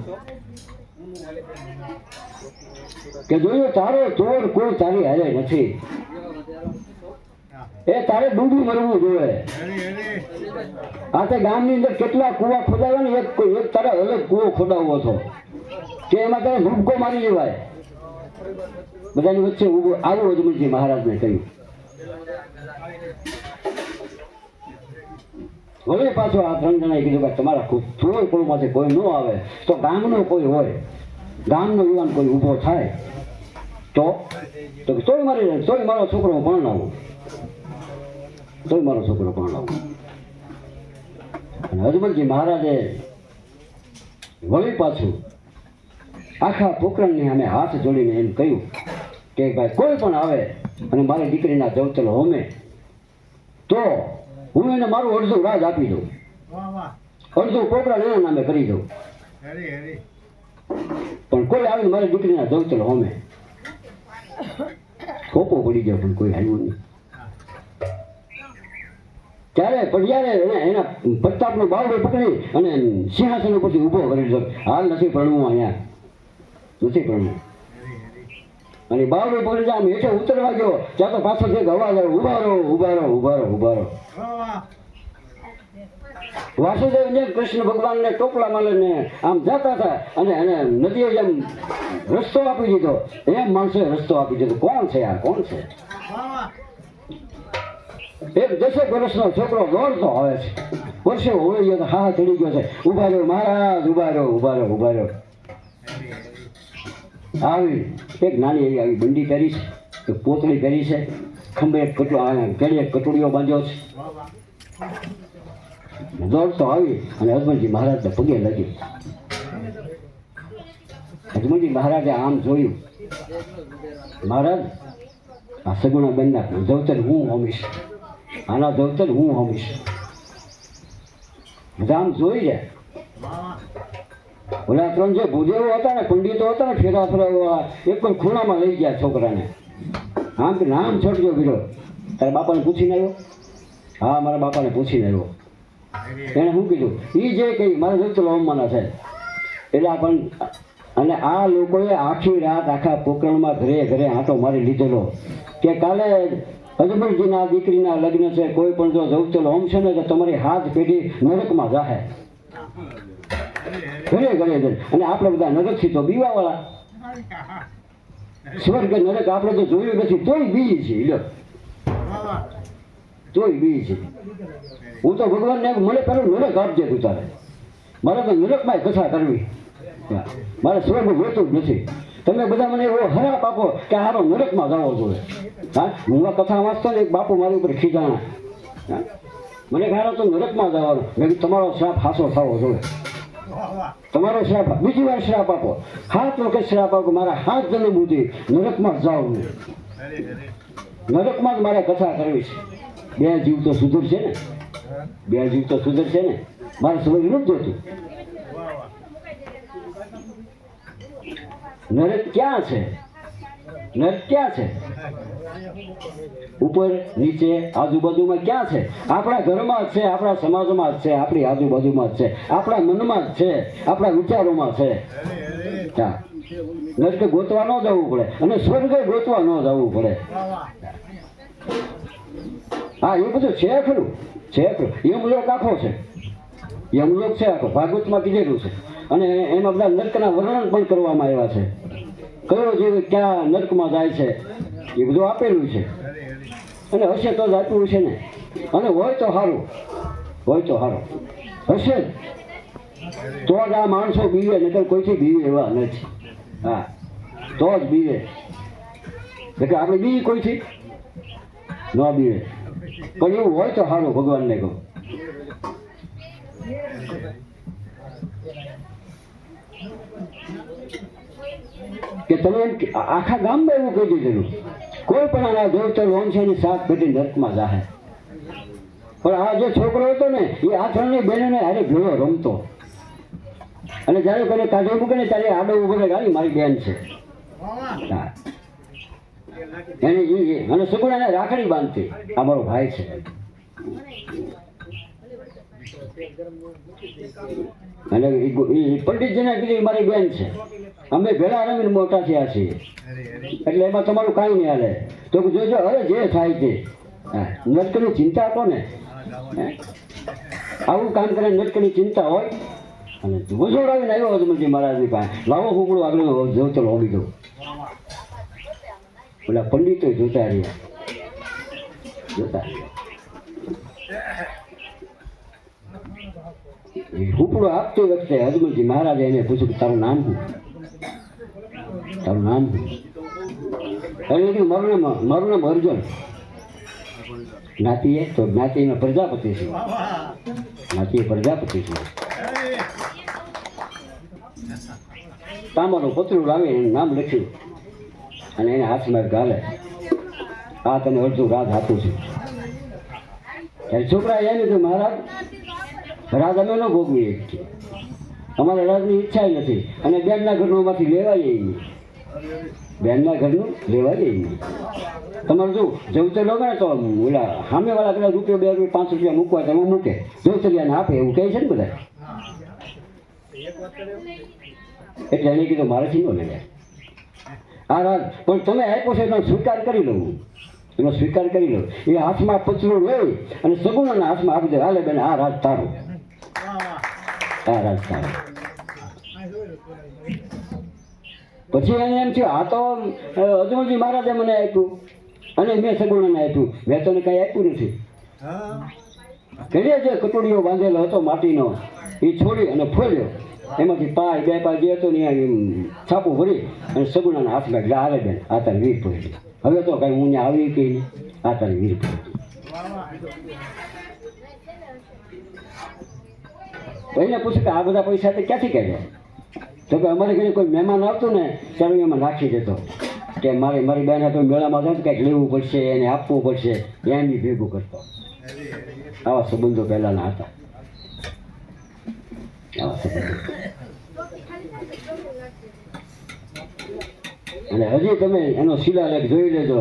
કે જોયું તારો ચોર કોઈ તારી હારે નથી, એ તારે ડૂબી મરવું જોઈએ. આ તે ગામની અંદર કેટલા કુવા ખોદાવ્યા ને, એક તારે અલગ કુવો ખોદાવવો હતો કે એમાં તારે ભૂબકો મારી લેવાય. બધાની વચ્ચે આવું અજમલજી મહારાજને કહ્યું. હવે પાછો આ 3 જણાએ કીધું કે તમારા થોડો કોળમાંથી કોઈ ન આવે તો ગામનો કોઈ હોય, ગામનો યુવાન કોઈ ઊભો થાય તો તોય મારો છોકરો પરણાવું, તોય મારો છોકરો પરણાવું. અને અજમલજી મહારાજે વળી પાછું આખા પોકરણની સામે હાથ જોડીને એમ કહ્યું કે ભાઈ કોઈ પણ આવે અને મારી દીકરીના જવતલ હોમે તો હું એને મારું અડધું રાજ આપી દઉં, અડધું પોકરણ એના નામે કરી દઉં, પણ કોઈ આવીને મારી દીકરીના જવતલ હોમે. ખોપો પડી ગયો પણ કોઈ આવ્યું નહીં. ત્યારે પડિયારે એના પ્રતાપનો બાવડો પકડી અને સિંહાસન ઉપરથી ઊભો કરી દીધો. હાલ નથી પરણવું, અહીંયા નથી પરણવું. અને બાવડો પકડી જાય આમ હેઠે ઉતરવા ગયો ત્યાં તો પાછળ જે અવાજ આવ્યો, ઉભા રહો ઉભા રહો ઉભા રહો ઉભા રહો. વાસુદેવને કૃષ્ણ ભગવાનને ટોપલા માલીને આમ જતા હતા અને નદીએ જેમ રસ્તો આપી દીધો એમ માણસે રસ્તો આપી દીધો. કોણ છે આ, કોણ છે? એક 10 વર્ષનો છોકરો દોડતો આવે છે, વર્ષે હોળી ગયો તો હા ચડી ગયો છે. ઉભા રહ્યો મહારાજ, ઉભા રહ્યો ઉભા રહ્યો ઉભા રહ્યો. આવી એક નાની એવી આવી બંડી પહેરી છે, પોતળી પહેરી છે, ખંભે કેળીએ કટોડીઓ બાંધ્યો છે. દોડતો આવી અને અજમલજી મહારાજને પગે લાગ્યો. અજમલજી મહારાજે આમ જોયું, મહારાજ આ સગુણા બેનના જવતર હું હોમીશ, આના જવતર હું હોમીશ. બધા આમ જોઈ જાય. ઓલા 3 જે ભૂદેવો હતા ને, પંડિતો હતા ને, ફેરા ફેરવવા એક પણ ખૂણામાં લઈ ગયા છોકરાને. આમ કે નામ છોડજો બીરો, તારા બાપાને પૂછીને આવ્યો? હા મારા બાપાને પૂછીને આવ્યો. એને શું કીધું? એ જે કહી મારે જવતર હોમવાના છે. એટલે પણ અને આ લોકોએ આખી રાત આખા પોકરણમાં ઘરે ઘરે આંટો મારી લીધેલો કે કાલે અજમલજીના દીકરીના લગ્ન છે, કોઈ પણ જો જવતલ હોમ છે ને તો તમારી હાથ પેઢી નરકમાં જાહે. ઘરે ઘરે અને આપણે બધા નરકથી તો બીવાવાળા, સ્વર્ગ નરક આપણે તો જોયું નથી તોય બી છે, તોય બી છે. હું તો ભગવાનને મને પેલું નરક આપજે તું તારે, મારે તો નરકમાં કથા કરવી, મારે સ્વર્ગ જોતું જ નથી. તમે બધા મને એવો હરાપ આપો કે હારો નરકમાં જવો જોઈએ. હા હું આ કથા વાંચતો ને એક બાપુ મારી ઉપર ખીજાણા, મને હારો તો નરકમાં જવાનું. મેં તમારો શ્રાપ હાસો થવો જોઈએ, તમારો શ્રાપ બીજી વાર શ્રાપ આપો, 7 વખત શ્રાપ આપો, મારા 7 જન્મ સુધી નરકમાં જાવ નહીં, નરકમાં જ મારે કથા કરવી છે. 2 જીવ તો સુધરશે ને, 2 જીવ તો સુધરશે ને, મારે સ્વર્ગ નથી જોતું. નરક ક્યાં છે? નરક ક્યાં છે? ઉપર નીચે આજુબાજુમાં ક્યાં છે? આપણા ઘરમાં જ છે, આપણા સમાજમાં જ છે, આપણી આજુબાજુમાં જ છે, આપણા મનમાં જ છે, આપણા વિચારોમાં છે. હા નરક ગોતવા ન જવું પડે અને સ્વર્ગ ગોતવા ન જવું પડે. હા એ બધું છે ખરું, છે ખરું. યમલોક આખો છે, યમલોક છે આખો, ભાગવતમાં કીધેલું છે. અને એમાં બધા નર્કના વર્ણન પણ કરવામાં આવ્યા છે. કયો જીવ ક્યાં નર્કમાં જાય છે એ બધું આપેલું છે. અને હશે તો જ આપ્યું છે ને. અને હોય તો સારું, હોય તો સારું હશે તો જ આ માણસો બીવે, નકર કોઈથી બીવે એવા નથી. હા તો જ બીવે, એટલે આપણે બી કોઈથી ન બીવે. પણ એવું હોય તો સારું, ભગવાનને કહું. કે તમે એમ આખા ગામમાં એવું કહી દીધેલું કોઈ પણ આના જવતર હોમ છે એની 7 પેઢી નરકમાં જાહે. પણ આ જે છોકરો હતો ને એ આ 3ની બહેનોને હારે ભેળો રમતો, અને જ્યારે કોઈ કાઢી મૂકે ને ત્યારે આડો ઉભો ગાડી મારી બેન છે. હા એને અને સગુણાને રાખડી બાંધતી, આ મારો ભાઈ છે. અને એ પંડિતજીને કીધું મારી બેન છે, અમે ભેળા રમીને મોટા થયા છીએ, એટલે એમાં તમારું કાંઈ નહીં હાલે. તો જોજો હવે જે થાય તે. હા, નટકની ચિંતા કોને? આવું કામ કરે નટકની ચિંતા હોય. અને વજોડાવીને આવ્યો હજમલજી મહારાજની પાસે, લાવો કુકડું આગળ જોતો હોવી દો. ઓલા પંડિતો જોતા રહ્યા, જોતા હુકડો આપતી વખતે હજમલજી મહારાજે એને પૂછ્યું કે તારું નામ શું? તારું નામ શું? એને કીધું મારું નામ અર્જુન. જ્ઞાતિએ તો જ્ઞાતિમાં પ્રજાપતિ છે, જ્ઞાતિએ પ્રજાપતિ છે. તાંબાનું પતરું લાવી એનું નામ લખ્યું અને એને હાથમાં ગાલે, આ તને અડધું રાજ આપું છું. ત્યારે છોકરા એમ કીધું મહારાજ રાજ અમે ન ભોગવીએ, અમારે રાજની ઈચ્છા નથી, અને બેનના ઘરનું માંથી લેવાય નહીં, બેનના ઘરનું લેવાય નહીં. તમારે જો જવતર લગાડે તો ઓલા સામેવાળા કદાચ રૂપિયો 2 રૂપિયા 5 રૂપિયા મૂકવા તો એમાં મૂકે, જવતરિયાને આપે એવું કહે છે ને બધા. એટલે એને કીધું મારેથી ન લેવાય આ રાજ, પણ તમે આપ્યો છે એનો સ્વીકાર કરી લઉં, એનો સ્વીકાર કરી લો. એ હાથમાં પચરું લઈ અને સગુણાના હાથમાં આપી દે, હાલે બેન આ રાજ તારું, આ રાજ તારું. પછી એને એમ થયું આ તો અજમલજી મહારાજે મને આપ્યું અને મેં સગુણાને આપ્યું, મેં તને કાંઈ આપ્યું નથી. ઘડીએ જે કટોડીઓ બાંધેલો હતો માટીનો એ છોડી અને ફોડ્યો, એમાંથી પાય 2 પાય જે હતો ને છાપું ભરી અને સગુણાના હાથમાં એટલે હાલે બેન આ તારી વીર પડી. હવે તો કાંઈ હું ત્યાં આવી કઈ નહીં, આ તારી વીર પડી. એને પૂછ્યું કે આ બધા પૈસા તે ક્યાંથી કાઢ્યા? તો કે અમારે ઘરે કોઈ મહેમાન આવતું ને ત્યારે એમાં નાખી દેતો કે મારી બેન તો મેળામાં જાય કંઈક લેવું પડશે, એને આપવું પડશે, એમ બી ભેગું કરતો. આવા સંબંધો પહેલાના હતા, આવા સંબંધો. અને હજી તમે એનો શિલાલેખ જોઈ લેજો,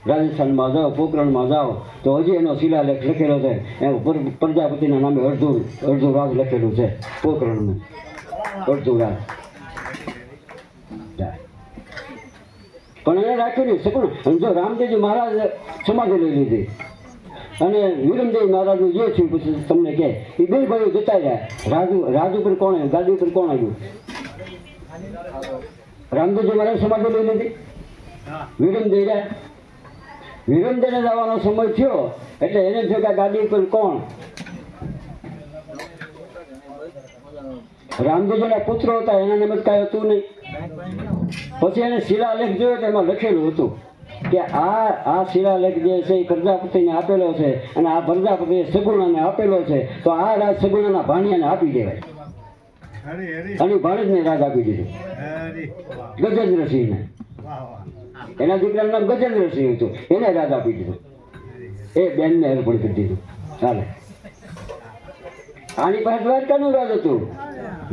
રાજસ્થાનમાં જાઓ, પોખરણમાં જાઓ તો હજી એનો શિલાલેખ લખેલો છે. એમ પ્રજાપતિના નામે અડધું રાજ લખેલું છે પોખરણનું, અડધું રાજ. પણ એને રાખ્યું સગુણ. જો રામદેવજી મહારાજ સમાધિ લઈ લીધી અને વિરમદેવ મહારાજનું જે થયું પછી તમને કહે એ 2 ભાઈઓ જતા રહ્યા. રાજ ઉપર કોણ ગાદી ઉપર કોણ આવ્યું? રામદેવજી મહારાજ સમાધિ લઈ લીધી, વિરમદેવ રહ્યા. વિરમદેવને જવાનો સમય થયો એટલે એને થયું કે ગાદી ઉપર કોણ? રામદેવજીના પુત્રો હતા, એના નામ જ કાંઈ હતું નહીં. પછી એને શિલાલેખ જોયો તો એમાં લખેલું હતું કે આ શિલાલેખ જે છે એ પ્રજાપતિને આપેલો છે અને આ પ્રજાપતિએ સગુણાને આપેલો છે, તો આ રાજ સગુણાના ભાણિયાને આપી દેવાય. અને ભાણેજને રાજ આપી દીધું ગજેન્દ્રસિંહને. એના દીકરાનું નામ ગજેન્દ્રસિંહ હતું, એને રાજ આપી દીધું, એ બેનને અર્પણ કરી દીધું. ચાલે આની પાસે દ્વારકાનું રાજ હતું,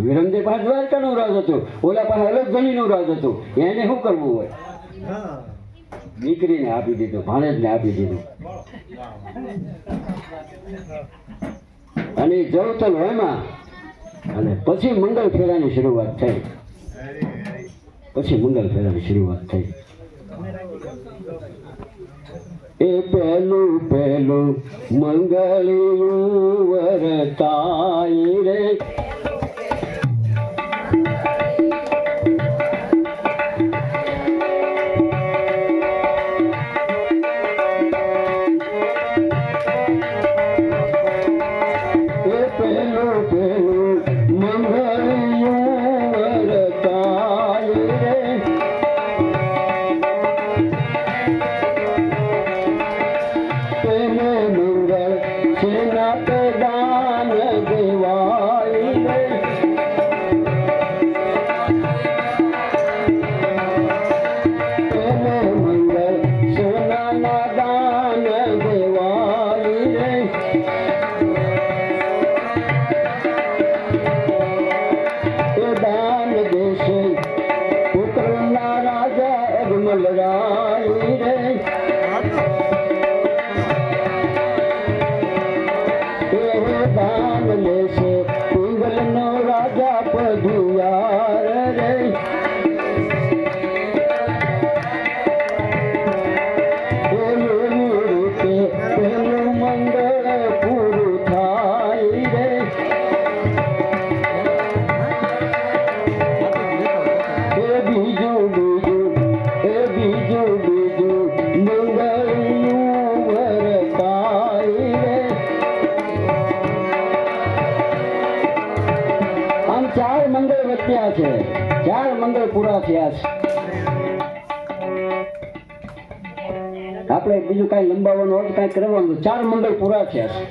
વિરમદેવ પાસે દ્વારકાનું રાજ હતું, ઓલા પાસે અલગ ગણીનું રાજ હતું. એને શું કરવું હોય? દીકરીને આપી દીધું, ભાણેજને આપી દીધું. અને જવતલ એમાં અને પછી મંગલ ફેરાની શરૂઆત થઈ. પછી મંગલ ફેરાની શરૂઆત થઈ. એ પહેલું મંગળિયું વરતાય રે, સેના દાન દેવાય 4 મંગળ વધ્યા છે, 4 મંગળ પૂરા થયા છે. આપણે બીજું કાંઈ લંબાવવાનું હોય તો કાંઈ કરવાનું, 4 મંગળ પૂરા થયા છે.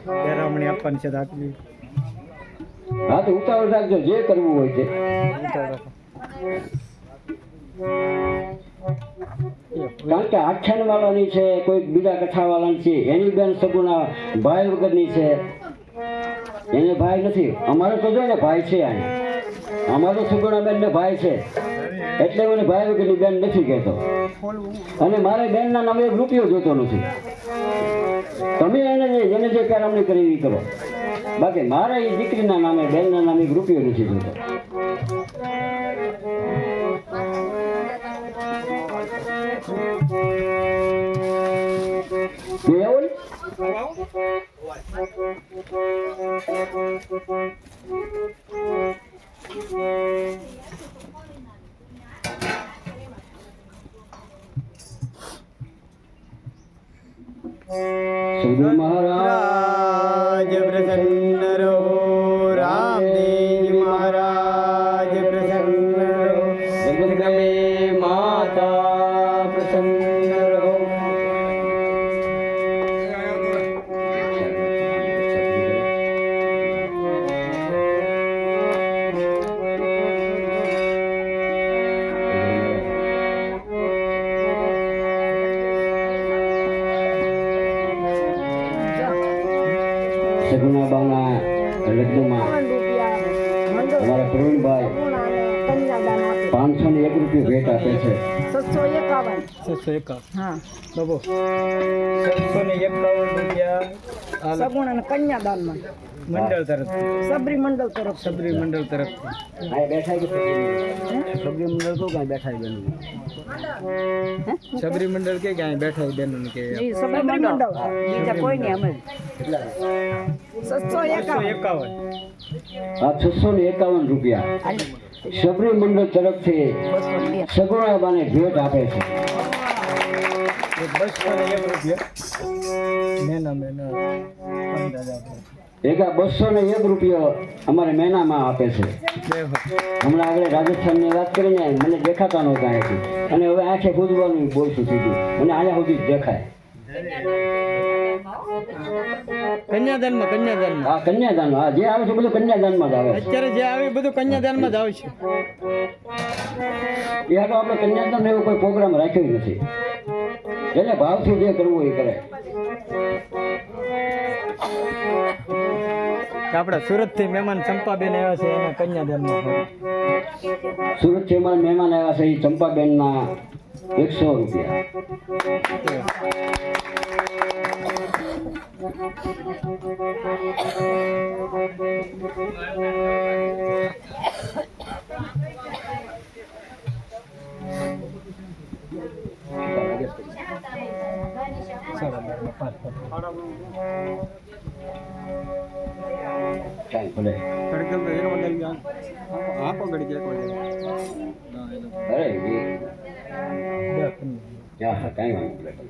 પેરામણી આપવાની છે તો આપી. હા તો ઉતાવળ રાખજો, જે કરવું હોય તે. કારણ કે આખ્યાન વાળાની છે, કોઈ બીજા કથા વાળાની છે, એની બેન સગુણા ભાઈ વગરની છે, એને ભાઈ નથી. અમારે તો જો ને ભાઈ છે, અમારો સગુણા બેન ને ભાઈ છે, એટલે મને ભાઈ વગરની બેન નથી કહેતો. અને મારે બેનના નામે 1 રૂપિયો જોતો નથી. તમે એને જેને જે પેરામણી કરી એ કરો, બાકી મારે એ દીકરીના નામે બેનના નામે 1 રૂપિયો નથી જોતો. સદગુરુ મહારાજ પ્રસન્ન રહો, રામદેવ મહારાજ પ્રસન્ન રહો, જગદંબે માતા પ્રસન્ન રહો. સગુણાબાના લગ્નમાં અમારા પ્રવીણભાઈ 501 રૂપિયા ભેટ આપે છે. 751. હા બાબુ 751 રૂપિયા સગુણ કન્યાદાનમાં મંડળ તરફથી, સબરી મંડળ તરફ. સબરી મંડળ તરફથી. આ બેઠા કે સબરી મંડળ તો કાંઈ બેઠા બેન સબરી મંડળ કે ક્યાંય બેઠા બેન કે ઈ સબરી મંડળ બીજા કોઈ નહીં અમે 751. આ 651 રૂપિયા સબરી મંડળ તરફથી સગુણાબાને ભેટ આપે છે. 201 રૂપિયા મેના મેના એક 201 રૂપિયો અમારે મહિનામાં આપે છે. હમણાં આગળ રાજસ્થાનની વાત કરીને મને દેખાતા નહોતા અહીંથી, અને હવે આંખે પૂજવાનું બોલશું સીધું, અને અહીંયા સુધી જ દેખાય. કન્યાદાનમાં હા કન્યાદાન, હા જે આવે છે બધું કન્યાદાનમાં જ આવે છે. અત્યારે જે આવે બધું કન્યાદાનમાં જ આવે છે. એ હાટો આપણે કન્યાદાન એવો કોઈ પ્રોગ્રામ રાખ્યો જ નથી. જેને ભાવથી જે કરવું એ કરે. આપણા સુરતથી મહેમાન ચંપાબેન આવ્યા છે, એના કન્યાદાનમાં. સુરતથી અમારા મહેમાન આવ્યા છે, એ ચંપાબેનના 100 રૂપિયા. કાંઈ ભલે. અરે હા કાંઈ વાંધો નહીં.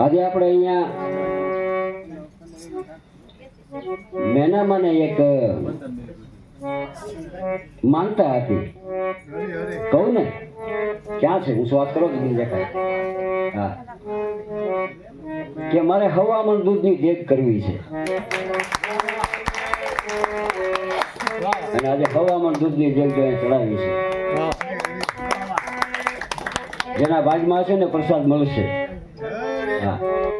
આજે આપણે અહીંયા મેનામાં એક માનતા હતી. કહું ને ક્યાં છે, હું વાત કરો તો દેખાય. હા કે મારે હવામાન દૂધની દેખ કરવી છે, અને આજે હવામાન દૂધની દેખ જો ચડાવી છે. જેના ભાગમાં છે ને પ્રસાદ મળશે. હા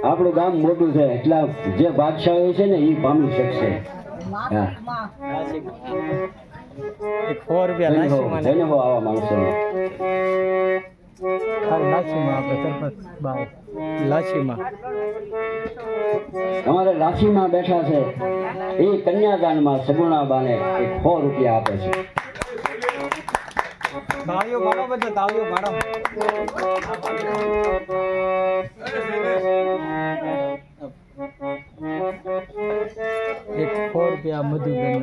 આપણું ગામ મોટું છે, એટલા જે બાદશાહો છે ને એ પામી શકશે. હા 100 રૂપિયા લાસીમાં જઈને હો આવા માણસો લાસીમાં આપણે સરપંચ બાવ લાસીમાં અમારે લાઠીમાં બેઠા છે, એ કન્યાદાનમાં સગુણાબાને 100 રૂપિયા આપે છે. તાળીઓ પાડો, બધા તાળીઓ પાડો. એક 100 રૂપિયા મધુબેન.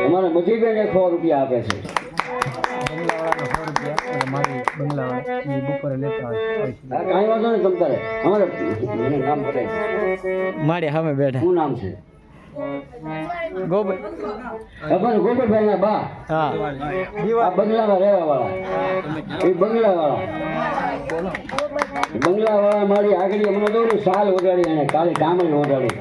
અમારે મધુબેન 100 રૂપિયા આપે છે. બંગલાવાળાને 100 રૂપિયા. રૂપિયા અને મારી બંગલા એ બપોરે લેતા હોય હા, કાંઈ વાંધો નહીં તમ તારે અમારે મને નામ બતાવી મારી સામે બેઠા શું નામ છે ગોભાઈ અમારે ગોપાલભાઈ ના બા હા આ બંગલામાં રહેવા વાળા એ બંગલા વાળા મારી આગળ મને તો સાલ ઓઢાડી અને કાલે કામળી ઓઢાડી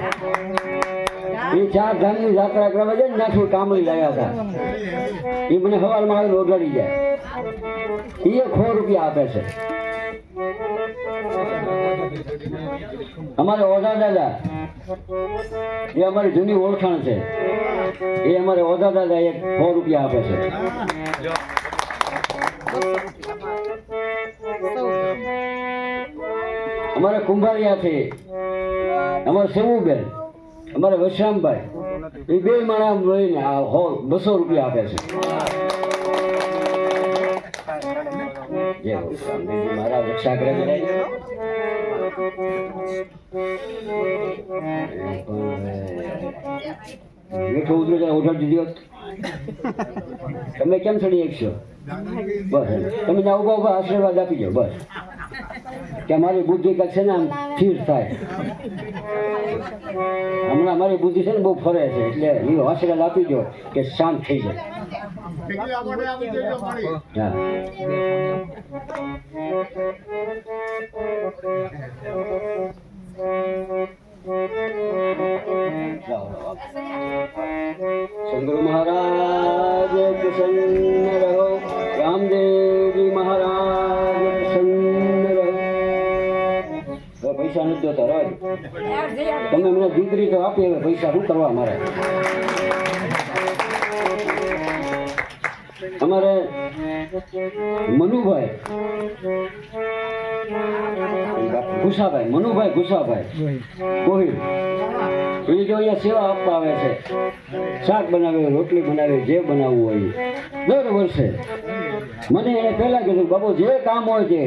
એ 4 ધામની યાત્રા કરવા જાય ને નાખું કામળી લાવ્યા હતા એ મને સવારમાં આવીને ઓઢાડી જાય એ 100 રૂપિયા આપે છે અમારે ઓઢા દાદા એ અમારી જૂની ઓળખાણ છે એ અમારે ઓઢા દાદા 100 રૂપિયા આપે છે અમારે કુંભારિયાથી અમારે સેવુબેન અમારે વશરામભાઈ એ 2 માણા મળીને 200 રૂપિયા આપે છે જય હો સ્વામીજી મારા રક્ષા કરે મીઠું ઉતરું જરા ઉઠાડી દીધી હોત તમે કેમ ચડી એકશો બસ તમે ત્યાં ઉભા ઉભા આશીર્વાદ આપી જાઓ બસ કે મારી બુદ્ધિ કાંઈક છે ને આમ સ્થિર થાય હમણાં મારી બુદ્ધિ છે ને બહુ ફરે છે એટલે એ આશીર્વાદ આપી દો કે શાંત થઈ જાય હા સદગુરુ મહારાજ પ્રસન્ન રહો રામદેવજી મહારાજ પ્રસન્ન રહો હવે પૈસા નથી જોતા રાજ તમે મને દીકરી તો આપી હવે પૈસા શું કરવા મારે અમારે મનુભાઈ ગુસાભાઈ મનુભાઈ ગુસાભાઈ ગોહિલ એ જો અહીંયા સેવા આપવા આવે છે શાક બનાવે રોટલી બનાવે જે બનાવવું હોય દર વર્ષે મને એને પહેલા કીધું બાપુ જે કામ હોય છે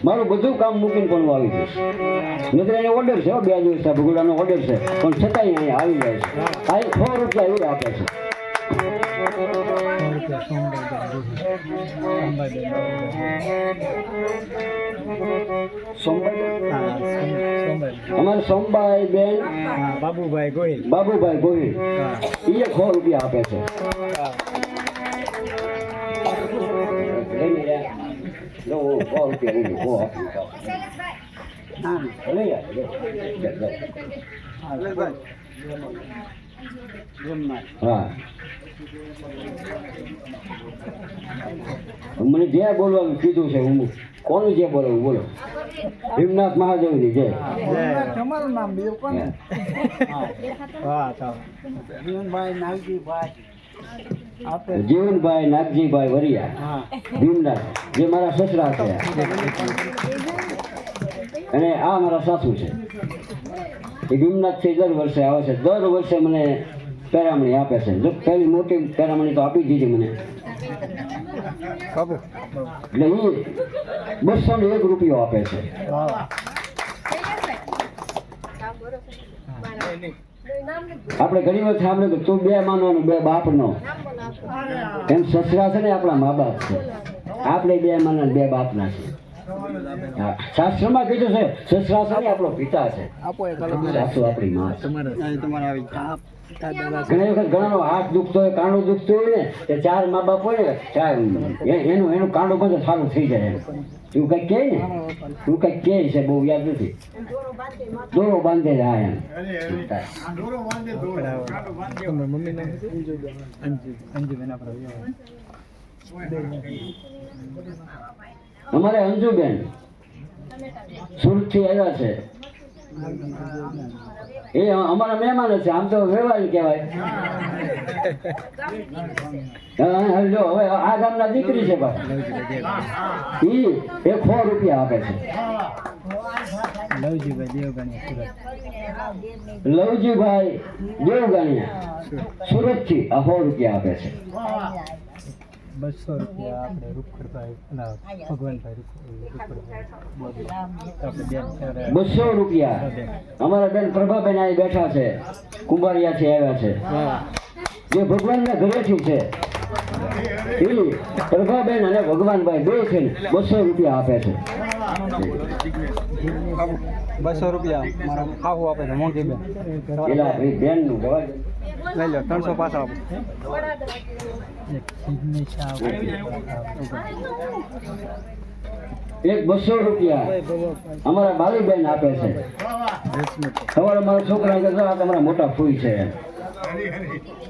મારું બધું કામ મૂકીને પણ હું આવી જઈશ નહીં એને ઓર્ડર છે 2 દિવસ ભગોડાનો ઓર્ડર છે પણ છતાંય અહીંયા આવી જાય છે આ 100 રૂપિયા એવું આપે છે અમારે સોમભાઈ બેન બાબુભાઈ ગોહિલ ગોહિલ એ 100 રૂપિયા આપે છે હા મને જે બોલવાનું કીધું છે હું કોનું જે બોલવું બોલો ભીમનાથ મહાદેવજી જય તમારું નામ બીજું કોણ જીવનભાઈ નાગજીભાઈ વરિયા ભીમનાથ જે મારા સસરા છે અને આ મારા સાસુ છે એ ભીમનાથથી દર વર્ષે આવે છે દર વર્ષે મને પેરામણી આપે છે જો પહેલી મોટી પેરામણી તો આપી દીધી મને એટલે એ 201 રૂપિયો આપે છે આપણે ઘણી વખત સાંભળ્યું કે તું 2 માનો ને 2 બાપનો એમ સસરા છે ને આપણા મા બાપ છે આપણે 2 માના 2 બાપના છે હા શાસ્ત્રમાં કીધું છે સસરા છે ને આપણો પિતા છે સાસુ આપણી માં છે ઘણી વખત ઘણાનો હાથ દુખતો હોય કાંડો દુખતો હોય ને તે 4 મા બાપ હોય ને એનું કાંડો બધું સારું થઈ જાય એવું કંઈક કહે ને એવું કંઈક કહે છે બહુ યાદ નથી દોરો બાંધે જાય એમ મમ્મી નામ અંજુબેન અમારે અંજુબેન સુરતથી આવ્યા છે એ અમારા મહેમાન છે આમ તો વ્યવહાર કહેવાય જો હવે આ ગામના દીકરી છે ભાઈ એ 100 રૂપિયા આપે છે લવજીભાઈ દેવગાણિયા સુરત થી 100 રૂપિયા આપે છે 200 રૂપિયા આપણે રૂપકરભાઈ ભગવાનભાઈ 200 રૂપિયા અમારા બેન પ્રભાબેન અહીં બેઠા છે કુંભારિયાથી આવ્યા છે જે ભગવાનના ઘરેથી છે પેલી પ્રભાબેન અને ભગવાનભાઈ બે છે ને 200 રૂપિયા આપે છે. 200 રૂપિયા મારા ખાવું આપે છે મોંઘી બેન. પેલા ભાઈ બેનનું જવા દે. લઈ લો 300 પાછા આપો. એક 200 રૂપિયા અમારા બાલીબેન આપે છે. સવારે મારા છોકરા કે આ તમારા મોટા ફૂઈ છે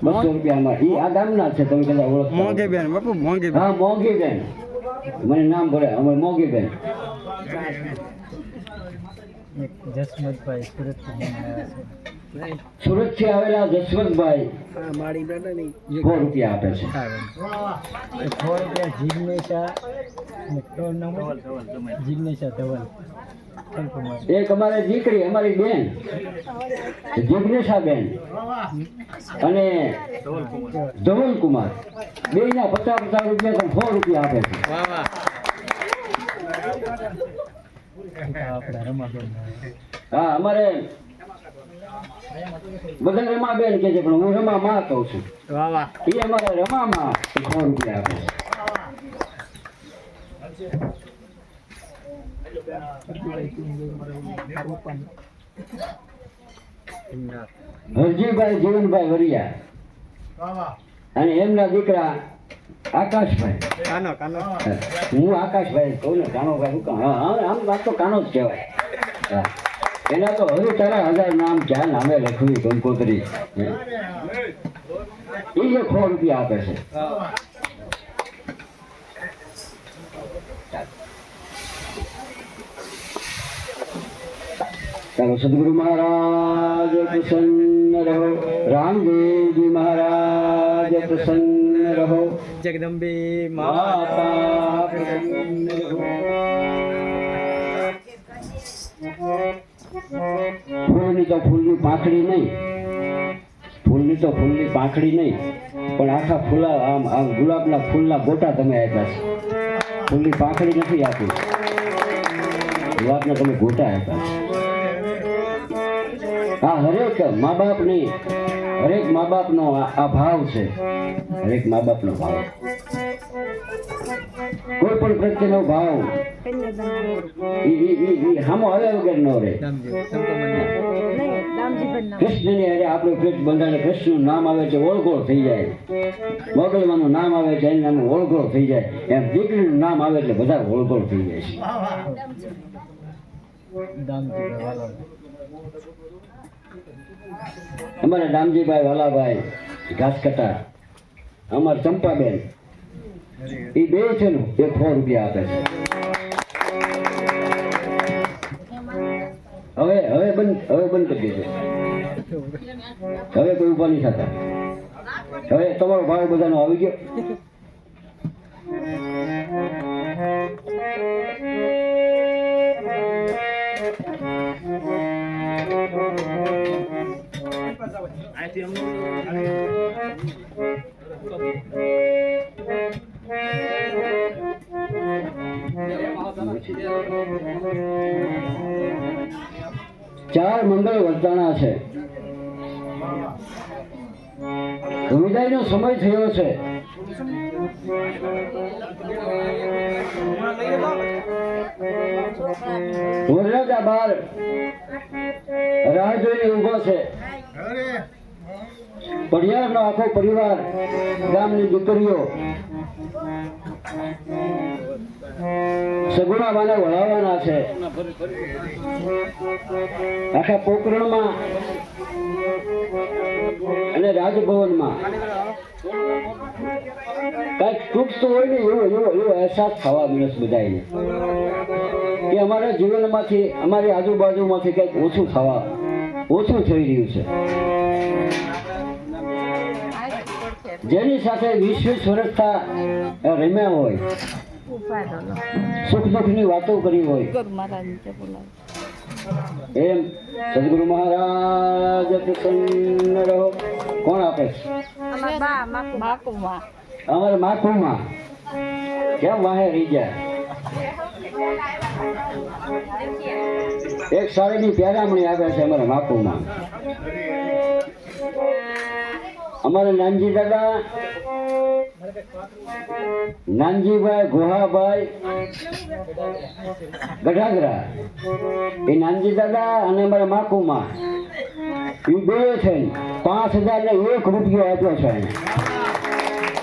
200 રૂપિયામાં. એ આ ગામના છે, તમે કદાચ ઓળખતા મોંઘી બેન બાપુ મોંઘી બેન. હા મોંઘી બેન, મને નામ ભરે અમે મોંઘી બેન. જસમતભાઈ સુરત થી આવેલા જસવંતભાઈ 100 રૂપિયા આપે છે. 100 રૂપિયા જીગ્નેશા ધવલ. એક અમારી દીકરી અમારી બેન જિગ્નેશા બેન અને ધવલ કુમાર બે ના 50 રૂપિયા તો 100 રૂપિયા આપે છે. હા અમારે બધા રમાબેન કે છે, પણ હું રમા કહું છું. એ અમારે રમામાં 100 રૂપિયા આપે છે. હરજીભાઈ જીવનભાઈ વરિયા અને એમના દીકરા આકાશભાઈ. હું આકાશભાઈ કહું ને, કાનોભાઈ શું કામ? આમ વાત તો કાનો જ કહેવાય. હા. એના તો હજુ તારા 1000 નામ ક્યાં નામે લખવી કંકોત્રી. એ 100 રૂપિયા આપે છે. ચાલો સદગુરુ મહારાજ પ્રસન્ન રહો, રામદેવજી મહારાજ પ્રસન્ન રહો, જગદંબે માતા પ્રસન્ન રહો. ફૂલની તો ફૂલની પાંખડી નહીં, ફૂલની તો ફૂલની પાંખડી નહીં, પણ આખા ફૂલા આમ ગુલાબના ફૂલના ગોટા તમે આપ્યા છે. ફૂલની પાંખડી નથી આપી, ગુલાબના તમે ગોટા આપ્યા છે. આ હરેક મા બાપનો આ ભાવ છે. હરેક મા બાપનો ભાવ, કોઈ પણ પ્રત્યેનો ભાવ હામો હવે વગર ન રહે. કૃષ્ણની હારે આપણું પેટ બંધાને કૃષ્ણનું નામ આવે છે ઓળઘોળ થઈ જાય. મોગલમાનું નામ આવે છે એનું નામ ઓળઘોળ થઈ જાય. એમ દીકરીનું નામ આવે એટલે બધા ઓળઘોળ થઈ જાય છે. અમારા દામજીભાઈ વાલાભાઈ ઘાસકટા, અમારા ચંપાબેન એ બે છે ને 100 રૂપિયા આપે છે. હવે બંધ કરી દેજો. હવે કોઈ ઉભા નહીં થતા. હવે તમારો ભાવ બધાનો આવી ગયો. ચાર મંગળ વર્તાણા છે. વિદાયનો સમય થયો છે. વરરાજા બાર રાહ જોઈને ઊભો છે. પરિવારનો આખો પરિવાર, ગામની દીકરીઓ સગુણા બાને વળાવવાના છે. આખા પોકરણમાં અને રાજભવનમાં કઈક ચૂકતો હોય ને એવો અહેસાસ થવા મળે બધાને કે અમારા જીવનમાંથી, અમારી આજુબાજુમાંથી કંઈક ઓછું થઈ રહ્યું છે. જેની સાથે 20 વર્ષથી રમ્યા હોય, સુખ દુઃખની વાતો કરી હોય, એમ સદગુરુ મહારાજ પ્રસન્ન રહો. કોણ આપે છે? અમારે માખુમાં. કેમ વાહે રહી જાય? એક સાડીની પહેરામણી આપે છે અમારા માખુમાં. અમારા નાનજી દાદા નાનજીભાઈ ગોહાભાઈ ગઢાગરા, એ નાનજી દાદા અને અમારા માકુમાં એ બે થઈને 5,001 રૂપિયો આપ્યો છે એને.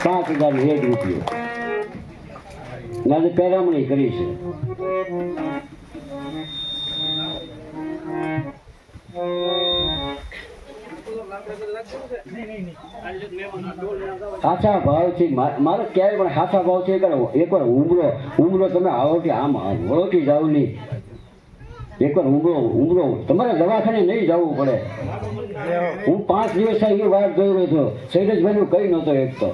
5,001 રૂપિયો આજે પેરામણી કરી છે. સાચા ભાવથી મારે ક્યારેય પણ સાચા ભાવથી એકવાર ઉમરો તમે આવો કે આમ વળોટી જાવ નહીં. એકવાર ઉમરો તમારે દવાખાને નહીં જવું પડે. હું 5 દિવસ એ વાત જોઈ રહ્યો હતો. શૈલેષભાઈનું કઈ નહોતો એક તો.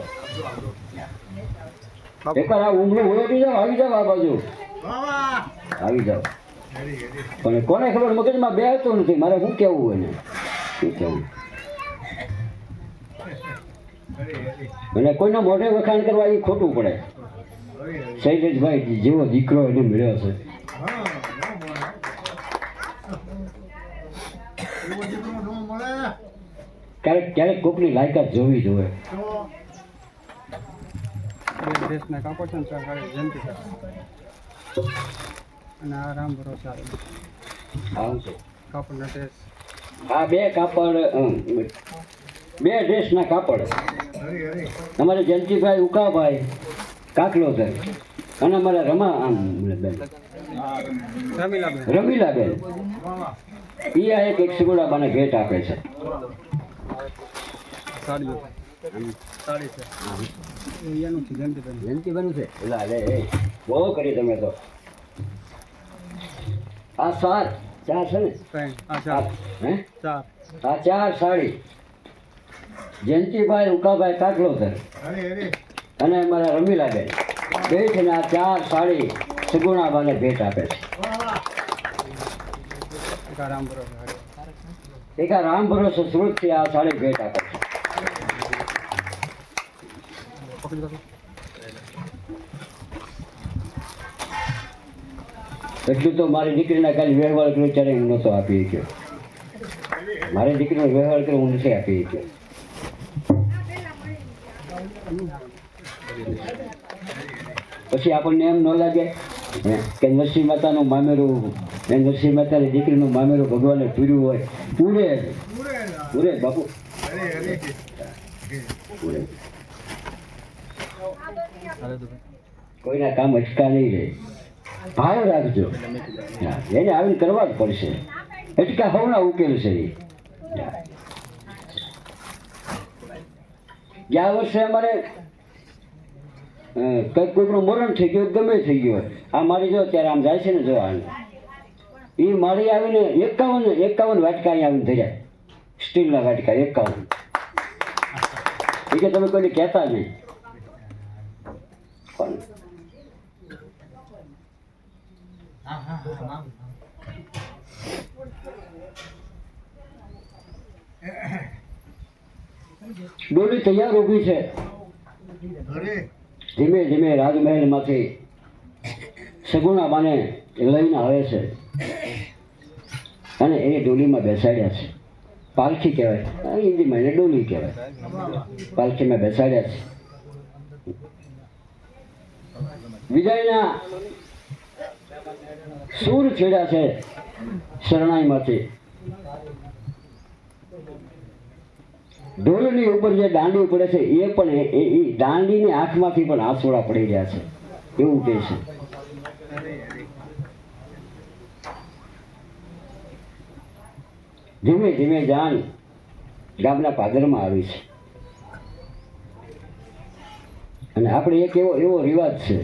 એકવાર આ ઉમરો વળોટી જાઓ, આવી જાઓ આ બાજુ આવી જાઓ. પણ કોને ખબર મગજમાં બેસતું નથી. મારે શું કહેવું હોય ને શું કહેવું. અને કોઈના મોઢે વખાણ કરવા એ ખોટું પડે. શૈલેષભાઈ જેવો દીકરો એને મળ્યો છે. ક્યારેક કોકની લાયકાત જોવી જોઈએ. દેશના કાપડ છે જયંતિ અને આ રામ ભરોસા કાપડના ડ્રેસ. આ બે કાપડ, બે ડ્રેસના કાપડ અમારે જયંતિભાઈ ઉકાભાઈ કાકલોદર અને અમારા રમીલાબેન એ આ એક સિગોડાબાને ભેટ આપે છે. જયંતિભાઈનું છે બહુ કરી તમે તો. આ ચાર છે ને, આ 4 સાડી જયંતિભાઈ ઉકાભાઈ કાકલોદર અને અમારા રમીલાબેન બે છે ને આ 4 સાડી સગુણાબાને ભેટ આપે છે. એક આ રામ ભરોસે સુરતથી આ સાડી ભેટ આપે છે. એટલું તો મારી દીકરીના ખાલી વ્યવહાર કર્યો ત્યારે હું નહોતો આપી ગયો. મારી દીકરીનો વ્યવહાર કર્યો હું નથી આપી ગયો. પછી આપણને એમ ન લાગે કે નરસિંહ માતાનું મામેરું, નરસિંહ માતાની દીકરીનું મામેરું ભગવાને પૂર્યું હોય. પૂરે બાપુ પૂરે. કોઈના કામ અટકા નહીં રહે. ભાવ રાખજો. એને આવીને કરવા જ પડશે. અટકા હવના ઉકેલ છે. ગયા વર્ષે અમારે કંઈક કોઈકનું મરણ થઈ ગયું, ગમે થઈ ગયું. આ મારી જો ત્યારે આમ જાય છે ને જો આને એ મારી આવીને 51 વાટકા અહીંયા આવીને થઈ જાય. સ્ટીલના વાટકા 51. એ કે તમે કોઈને કહેતા નહીં. ડોલી તૈયાર ઊભી છે. ધીમે ધીમે રાજમહેલમાંથી સગુણાબાને લઈને આવે છે અને એ ડોલીમાં બેસાડ્યા છે. પાલખી કહેવાય, હિન્દીમાં એને ડોલી કહેવાય. પાલખીમાં બેસાડ્યા છે. વિજયના સૂર છેડ્યા છે શરણાઈમાંથી. ઢોલની ઉપર જે દાંડી પડે છે એ પણ એ દાંડીની આંખમાંથી પણ આંસુડા પડી રહ્યા છે એવું કહે છે. ધીમે ધીમે જાન ગામના પાદરમાં આવી છે. અને આપણે એક એવો રિવાજ છે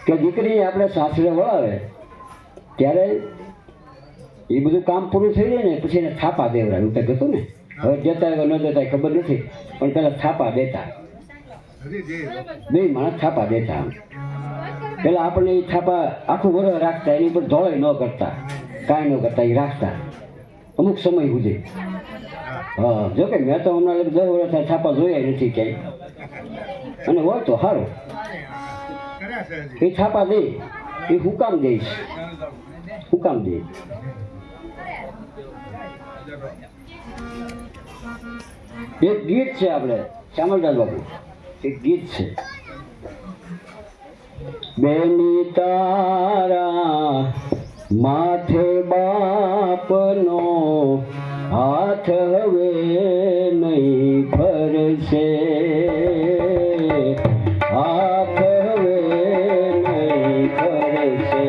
કે દીકરી આપણે સાસરે વળાવે ત્યારે એ બધું કામ પૂરું થઈ જાય ને પછી એને થાપા દેવડાવે. એવું કંઈક હતું ને. હવે જતા ન જતા ખબર નથી, પણ પેલા થાપા દેતા. બે માણસ થાપા દેતા. પેલા આપણને એ થાપા આખું વર્ષ રાખતા, એની પર ધોળાઈ ન કરતા, કાંઈ ન કરતા, એ રાખતા અમુક સમય સુધી. હા, જોકે મેં તો હમણાં 10 વર્ષ થાપા જોયા નથી ક્યાંય. અને હોય તો સારું. એ થાપા દે એ હું કામ દઈશ, હું કામ દે. એક ગીત છે આપણે શ્યામલદાસ બાપુ, એક ગીત છે. બેની તારા માથે બાપનો હાથ હવે નહીં ફરશે, હાથ હવે નહીં ફરશે.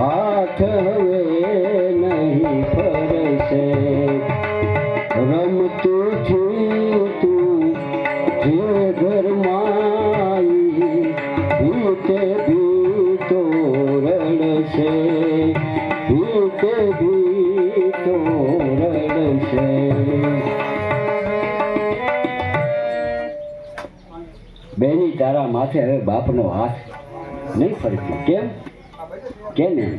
હાથ હવે નહીં ફરશે. રમતું જીતું જે ઘરમાં ભીતે ભીતો રડશે, ભીતે ભીતો રડશે. બેની તારા માથે હવે બાપનો હાથ નહીં ફરતો. કેમ કેમ એમ?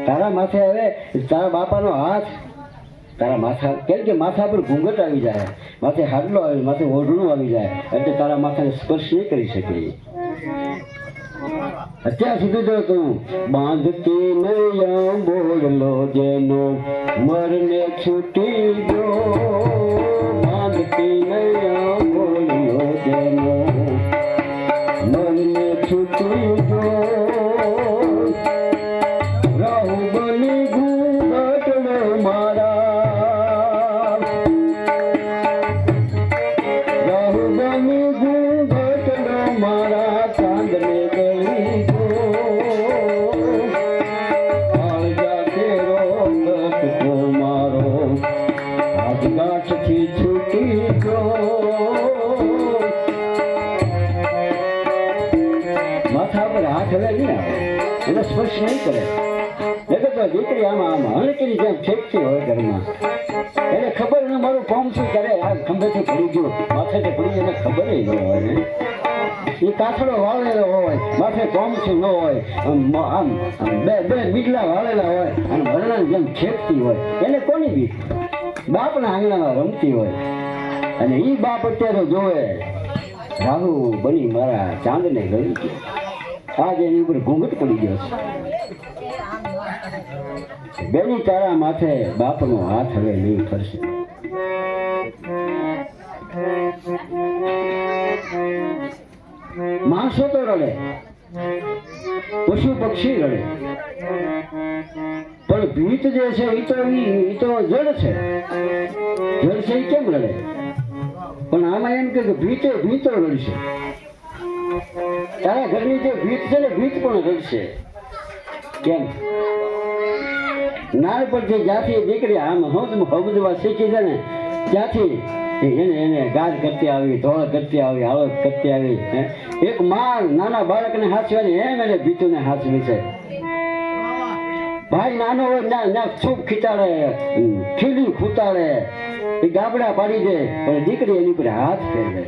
તારા માથે હવે તારા બાપાનો હાથ તારા માથા, કેમ કે માથા પર ઘૂંઘટ આવી જાય, માથે હાડલો આવી, માથે ઓઢણું આવી જાય, એટલે તારા માથાને સ્પર્શ નહીં કરી શકે. અત્યાર સુધી તો તું બાંધતી નૈયા બોલલો જેનો મરને છૂટી ગયો, બાંધતી નૈયા બોલલો જેનો મરને છૂટી ગયો. રાહુ બની ઘૂંઘટડો મારા, રાહુ બની ઘૂંઘટડો મારા ચાંદને ગળી ગયો. કાળજા તેરો કટકો મારો આજ ગાંઠથી છૂટી ગયો. માથા પર હાથ હલે નહીં આવે, એને સ્પર્શ નહીં કરે. એટલે તો દીકરી આમાં હણકીની જેમ ફેંકતી હોય ઘરમાં. એને ખબર ન મારું કોમ શું કરે, આ ખંભેથી પડી ગયું, માથેથી પડી એને ખબર ન હોય ને. એ કાથડો વાળેલો હોય, માથે કોમ શું ન હોય, આમ બે બીજલા વાળેલા હોય અને ભરણાની જેમ ફેંકતી હોય. એને કોની બીક? બાપના આંગણામાં રમતી હોય. અને એ બાપ અત્યારે જોવે રાહુ બની મારા ચાંદને ગળી ગયો, આજ એની ઉપર ઘૂંઘટ પડી ગયો છે. બેની તારા માથે બાપનો હાથ હવે નહીં ફરશે. માણસો તો રડે, પશુ પક્ષી રડે, પણ ભીત જે છે એ તો જડ છે. જડ છે એ કેમ રડે? પણ આમાં એમ કે ભીતે ભીતો રડશે. તારા ઘરની જે ભીત છે ને, ભીત પણ રડશે. કેમ? નાનપણથી જ્યાંથી દીકરી આમ હમજવા શીખી છે ને, ત્યાંથી એને ગાજ કરતી આવી, ધોળ કરતી આવી, હાલત કરતી આવી. એક માં નાના બાળકને હાચવાની એમ એને ભીતુને હાચવી છે. ભાઈ નાનો હોય ના છૂપ ખીચાડે, ખીલી ખૂતાડે, એ ગાબડા પાડી દે, પણ દીકરી એની ઉપર હાથ ફેરવે,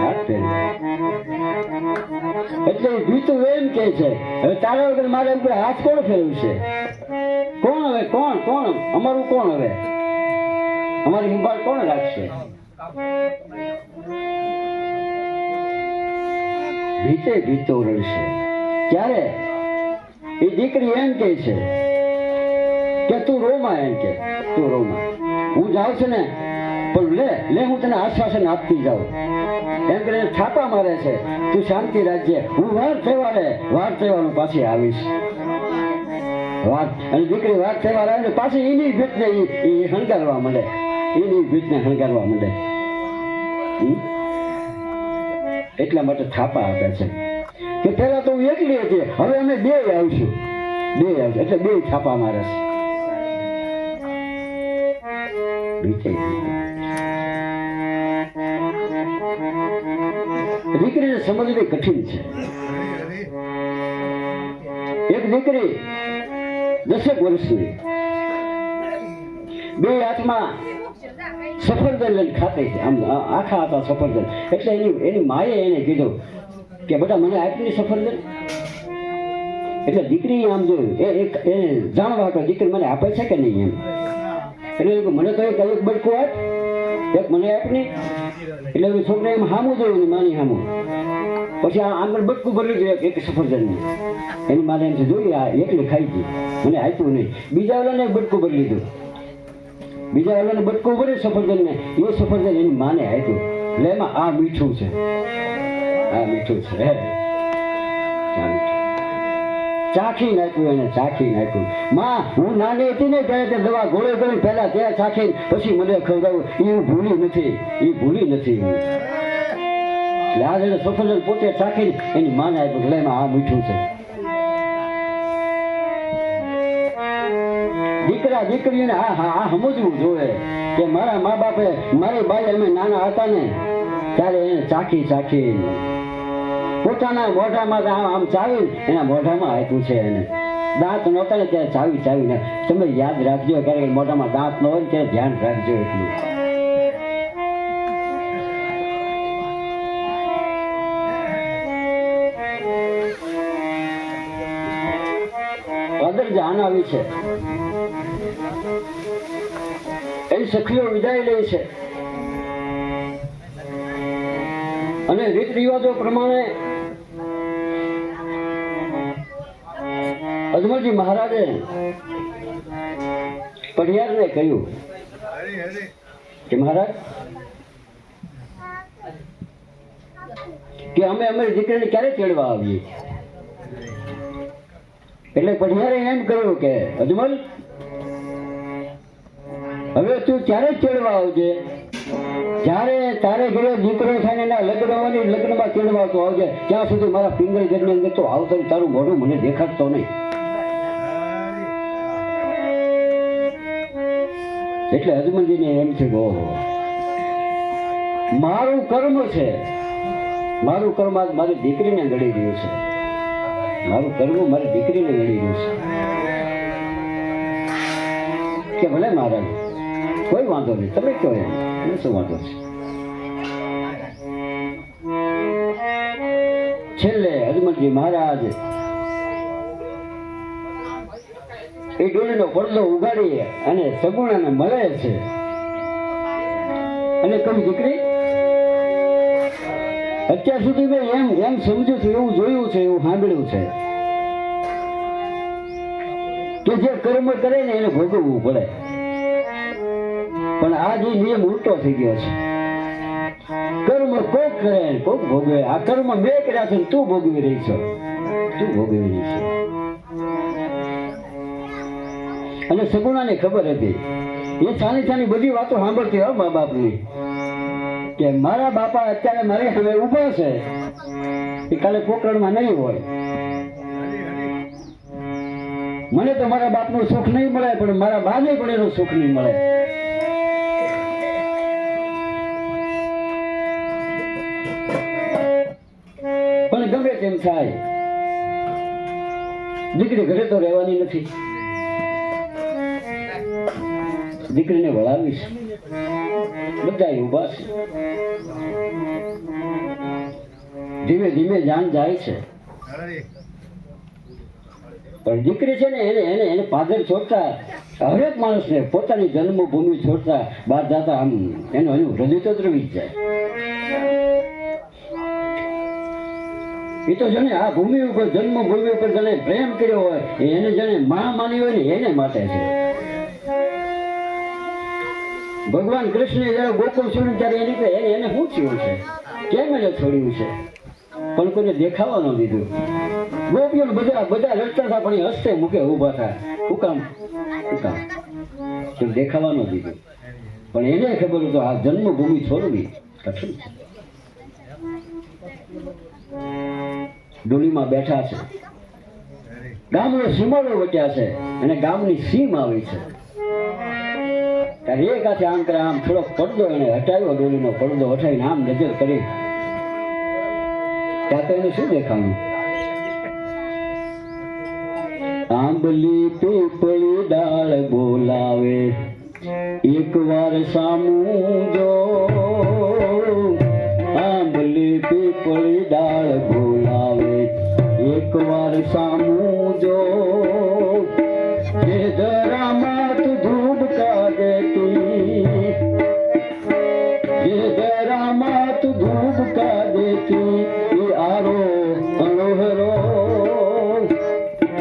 હાથ ફેરવે. એટલે ભીતું એમ કે છે, હવે તારા વગર મારા ઉપર હાથ કોણ ફેરવશે? કોણ હવે? કોણ અમારું કોણ હવે? અમારી સંભાળ કોણ રાખશે? ભીતે ભીતો રડશે. ક્યારે? એ દીકરી એમ કે છે કે તું રોમાં, એમ કે તું રોમાં, હું જાઉં છું ને પણ લે હું તને આશ્વાસન આપતી જાઉં. એમ કરીને છાપા મારે છે, તું શાંતિ રાખજે, હું વાર તહેવારનું પાછી આવીશ. અને દીકરી વાર તહેવાર આવે ને પાછી એની ભીતને એ હણગારવા માંડે, એની ભીતને હણગારવા માંડે. એટલા માટે છાપા આપે છે કે પેલા તો હું એકલી હતી, હવે અમે બે આવશું, એટલે બે છાપા મારે છે. દીકરીને સમજવી કઠિન છે. એક દીકરી 10 વર્ષની, બે હાથમાં સફરજન લઈને ખાતી છે, આમ આખા હતા સફરજન. એટલે એની માએ એને કીધું કે બેટા મને આપની સફરજન. એટલે દીકરી આમ જોયું એને જાણવા હતો દીકરી મને આપે છે કે નહીં એમ. એટલે એ મને તો એક બટકું આપ, એક મને આપ નહીં. એટલે છોકરા એમ સામું જોયું ને માની સામું. પછી આગળ બટકું ભરી દીધું એક સફરજનની. એની માને એમ જોયું આ એકલી ખાઈ ગઈ, મને આપ્યું નહીં. બીજા ઓલાને બટકું ભરી લીધું. બીજા ઓલાને બટકું ભરી સફરજનને, એ સફરજન એની માને આપ્યું. એટલે એમાં આ મીઠું છે, આ મીઠું છે, આ મીઠું. ચાખી નાખ્યું એને, ચાખી નાખ્યું. માં હું નાની હતી ને ત્યારે તે દવા ગોળે ગળી પહેલા ત્યાં ચાખી પછી મને ખવડાવું. એ ભૂલી નથી, એ ભૂલી નથી. એટલે આ જણે સફરજન પોતે ચાખીને એની માને આપ્યું. એટલે એમાં આ મીઠું છે. દીકરા દીકરીઓને આ સમજવું જોઈએ કે મારા મા બાપે મારી બાઈ અમે નાના હતા ને ત્યારે એને ચાખી ચાખી પોતાના મોઢામાં આમ ચાવી એના મોઢામાં આપ્યું છે. એને દાંત નહોતા ને ત્યારે ચાવી ચાવીને. તમે યાદ રાખજો, ક્યારેક મોઢામાં દાંત ન હોય ત્યારે ધ્યાન રાખજો. એટલું અદર જાન આવી છે. એની સખીઓ વિદાય લે છે અને રીત રિવાજો પ્રમાણે અજમલજી મહારાજે પઢિયારને કહ્યું કે મહારાજ કે અમે અમારી દીકરીને ક્યારે તેડવા આવીએ. એટલે પઢિયારે એમ કહ્યું કે અજમલ હવે તું ત્યારે જ તેડવા આવજે જ્યારે તારે ઘરે દીકરો થાય ને એના લગ્નમાં તેડવા તો આવજે. ત્યાં સુધી મારા પિંગળી ઘરની અંદર તો આવતો તારું મોઢું મને દેખાડતો નહીં. એટલે અજમલજીને એમ છે કે ઓહો મારું કર્મ છે, મારું કર્મ આજ મારી દીકરીને ગળી રહ્યું છે, મારું કર્મ મારી દીકરીને ગળી રહ્યું છે. કે ભલે મહારાજ કોઈ વાંધો નહીં, તમે કહો એમ, એને શું વાંધો છે. છેલ્લે અજમલજી મહારાજ એ ડોલીનો પડદો ઉગાડી અને સગુણાને મળે છે અને કહ્યું દીકરી અત્યાર સુધી મેં એમ સમજુ છું, એવું જોયું છે, એવું સાંભળ્યું છે કે જે કર્મ કરે ને એને ભોગવવું પડે. પણ આ જે નિયમ ઉલટો થઈ ગયો છે. કર્મ કોક કરે કોક ભોગવે. આ કર્મ મેં કર્યા છે તું ભોગવી રહી છો, તું ભોગવી રહી છે. અને સગુણાને ખબર હતી, એ સાની સાની બધી વાતો સાંભળતી હોય મા બાપની કે મારા બાપા અત્યારે મારી સામે ઊભા છે, એ કાલે પોકરણમાં નહીં હોય. મને તો મારા બાપનું સુખ નહીં મળે, પણ મારા બાને પણ એનું સુખ નહીં મળે. પણ ગમે તેમ થાય, દીકરી ઘરે તો રહેવાની નથી. દીકરીને વળાવીશ. બધા ઉભા છે. ધીમે ધીમે જાન જાય છે. પણ દીકરી છે ને એને પાદર છોડતા, હરેક માણસને પોતાની જન્મભૂમિ છોડતા બહાર જતા આમ એનું હૃદય તો દ્રવી જ જાય. એ તો જેને આ ભૂમિ ઉપર જન્મભૂમિ ઉપર જેને પ્રેમ કર્યો હોય, એને જેને મા માની હોય ને એને માટે છે. ભગવાન કૃષ્ણ જયારે ગોકુળ છોડ્યું ત્યારે એને શું થયું છે, કેમ એને છોડ્યું છે, પણ કોઈને દેખાવા ન દીધું. ગોપીઓ બધા રડતા હતા પણ એ હસતે મૂકે ઉભા હતા. શું કામ દેખાવા ન દીધું. પણ એને ખબર હતું આ જન્મભૂમિ છોડવી કઠિન છે. ડોલીમાં બેઠા છે, ગામનો સીમાડો વટ્યા છે અને ગામની સીમ આવી છે. એક હાથે આમ કરે, આમ થોડોક પડદો એને હટાવ્યો, ડોલીનો પડદો હટાવીને આમ નજર કરી. ત્યાં તો એને શું દેખાણું? આંબલી પીપળી ડાળ બોલાવે, એક એક વાર સામું જો આંબલી પીપળી ડાળ બોલાવે એક વાર સામું જો એ જરા માત ધૂબકા દેતી એ જરા માત ધૂબકા દેતી એ આરો અણોહરો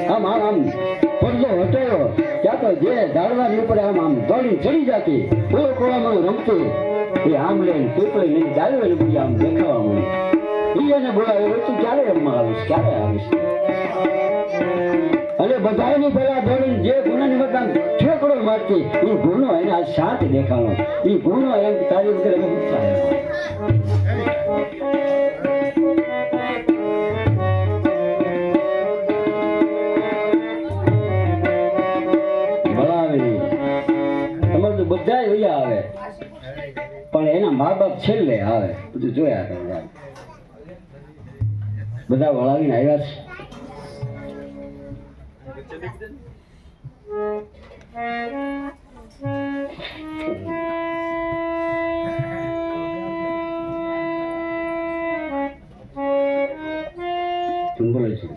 આમ આમ આમ પડદો હટાયો ત્યાં તો જે ઝાડવાની ઉપર આમ આમ દોડી ચડી જતી કોઈ કોળામાં રમતી એ આમ લઈને પીપળી લઈને ચાલ્યો ને બીજા આમ દેખાવા મળી એને બોલાવ્યો તું ક્યારે રમવા આવીશ ક્યારે આવીશ અને બધાની પેલા દોડીને જે ગુનાની વખત ઠેકડો મારતી એ ગુનો એને આ શાંત દેખાણો એ ગુનો એમ તારી વગર અમે ઉત્સાહ બધા વૈયા આવે પણ એના મા બાપ છેલ્લે આવે બધું જોયા કરે બધા વળાવીને આવ્યા છે તું બોલે છે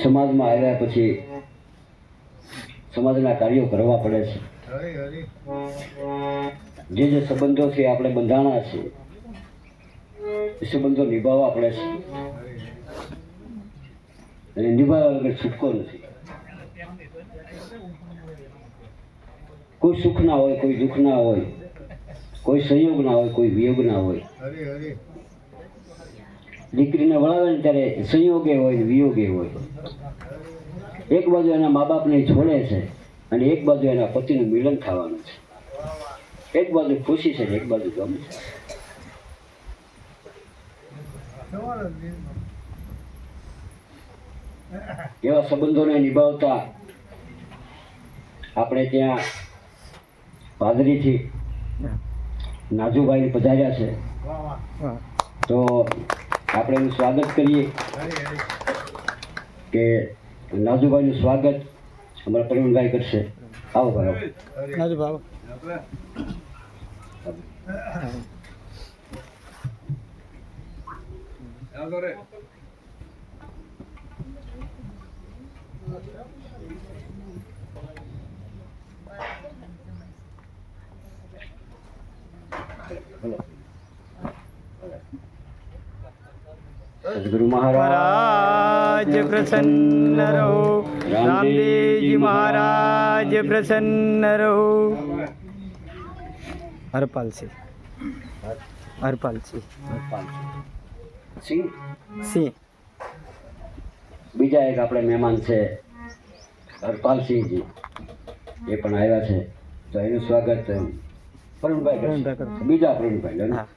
સમાજમાં આવ્યા પછી સમાજના કાર્યો કરવા પડે છે જે જે સંબંધો છે આપણે બંધાણા છે એ સંબંધો નિભાવવા પડે છે અને નિભાવવા વગર છૂટકો નથી કોઈ સુખ ના હોય કોઈ દુઃખ ના હોય કોઈ સંયોગ ના હોય કોઈ વિયોગ ના હોય દીકરીને વળાવે ને ત્યારે સંયોગે હોય વિયોગે હોય એક બાજુ એના મા બાપને છોડે છે અને એક બાજુ એના પતિનું મિલન થવાનું છે એક બાજુ ખુશી છે એક બાજુ ગમ છે એવા સંબંધોને નિભાવતા આપણે ત્યાં પાદરીથી નાજુભાઈ પધાર્યા છે તો આપણે એનું સ્વાગત કરીએ કે નાજુભાઈનું સ્વાગત અમારા પ્રવીણભાઈ કરશે. આવો બરાબર નાજુભાઈ સદગુરુ મહારાજ પ્રસન્ન રહો. રામદેવજી મહારાજ પ્રસન્ન રહો. હરપાલસિંહ સિંહ સિંહ બીજા એક આપણે મહેમાન છે હરપાલસિંહજી. એ પણ આવ્યા છે તો એનું સ્વાગત પ્રવીણભાઈ કરશે. પ્રવીણભાઈ કરશે. બીજા પ્રવીણભાઈ લો ને. હા.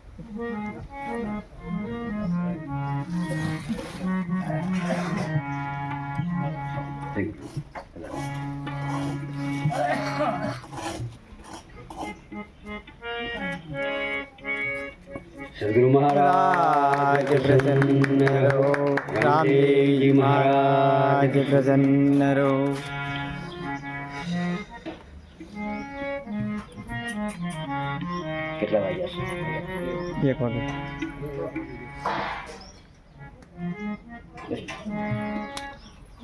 Thank you. સદગુરુ મહારાજ પ્રસન્ન રહો, રામદેવજી મહારાજ પ્રસન્ન રહો. કેટલા વાગ્યા છે? 1 વાગે.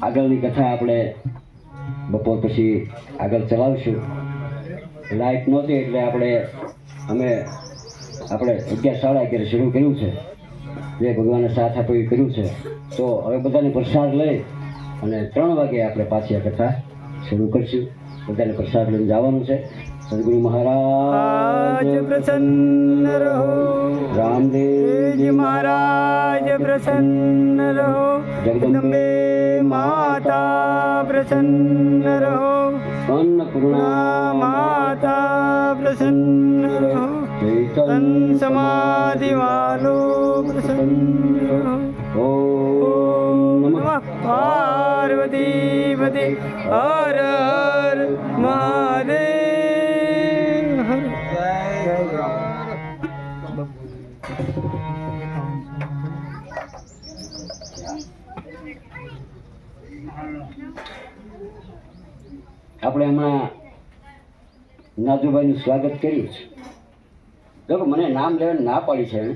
આગળની કથા આપણે બપોર પછી આગળ ચલાવશું. લાઇટ નહોતી એટલે અમે 11:30 શરૂ કર્યું છે. જે ભગવાનને સાથ આપ્યો એ કર્યું છે. તો હવે બધાને પ્રસાદ લઈ અને 3 વાગે આપણે પાછી આ કથા શરૂ કરશું. બધાને પ્રસાદ લઈને જવાનું છે. સદગુરુ મહારાજ આજ પ્રસન્ન રહો, રામદેવજી મહારાજ પ્રસન્ન રહો, જગદંબે માતા પ્રસન્ન રહો, અન્નપૂર્ણા માતા પ્રસન્ન રહો, તન સમાધિ વાલો પ્રસન્ન રહો. ઓમ નમઃ પાર્વતી પતે હર હર મહાદેવ. આપણે હમણાં નાજુભાઈનું સ્વાગત કર્યું છે. જો મને નામ લેવાની ના પાડી છે એણે.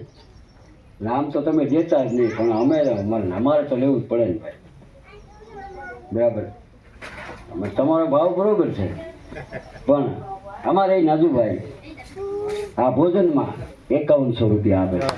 નામ તો તમે દેતા જ નહીં, પણ અમારે તો લેવું જ પડે ને ભાઈ. બરાબર, તમારો ભાવ બરોબર છે, પણ અમારે નાજુભાઈ આ ભોજનમાં 5100 રૂપિયા આપે છે.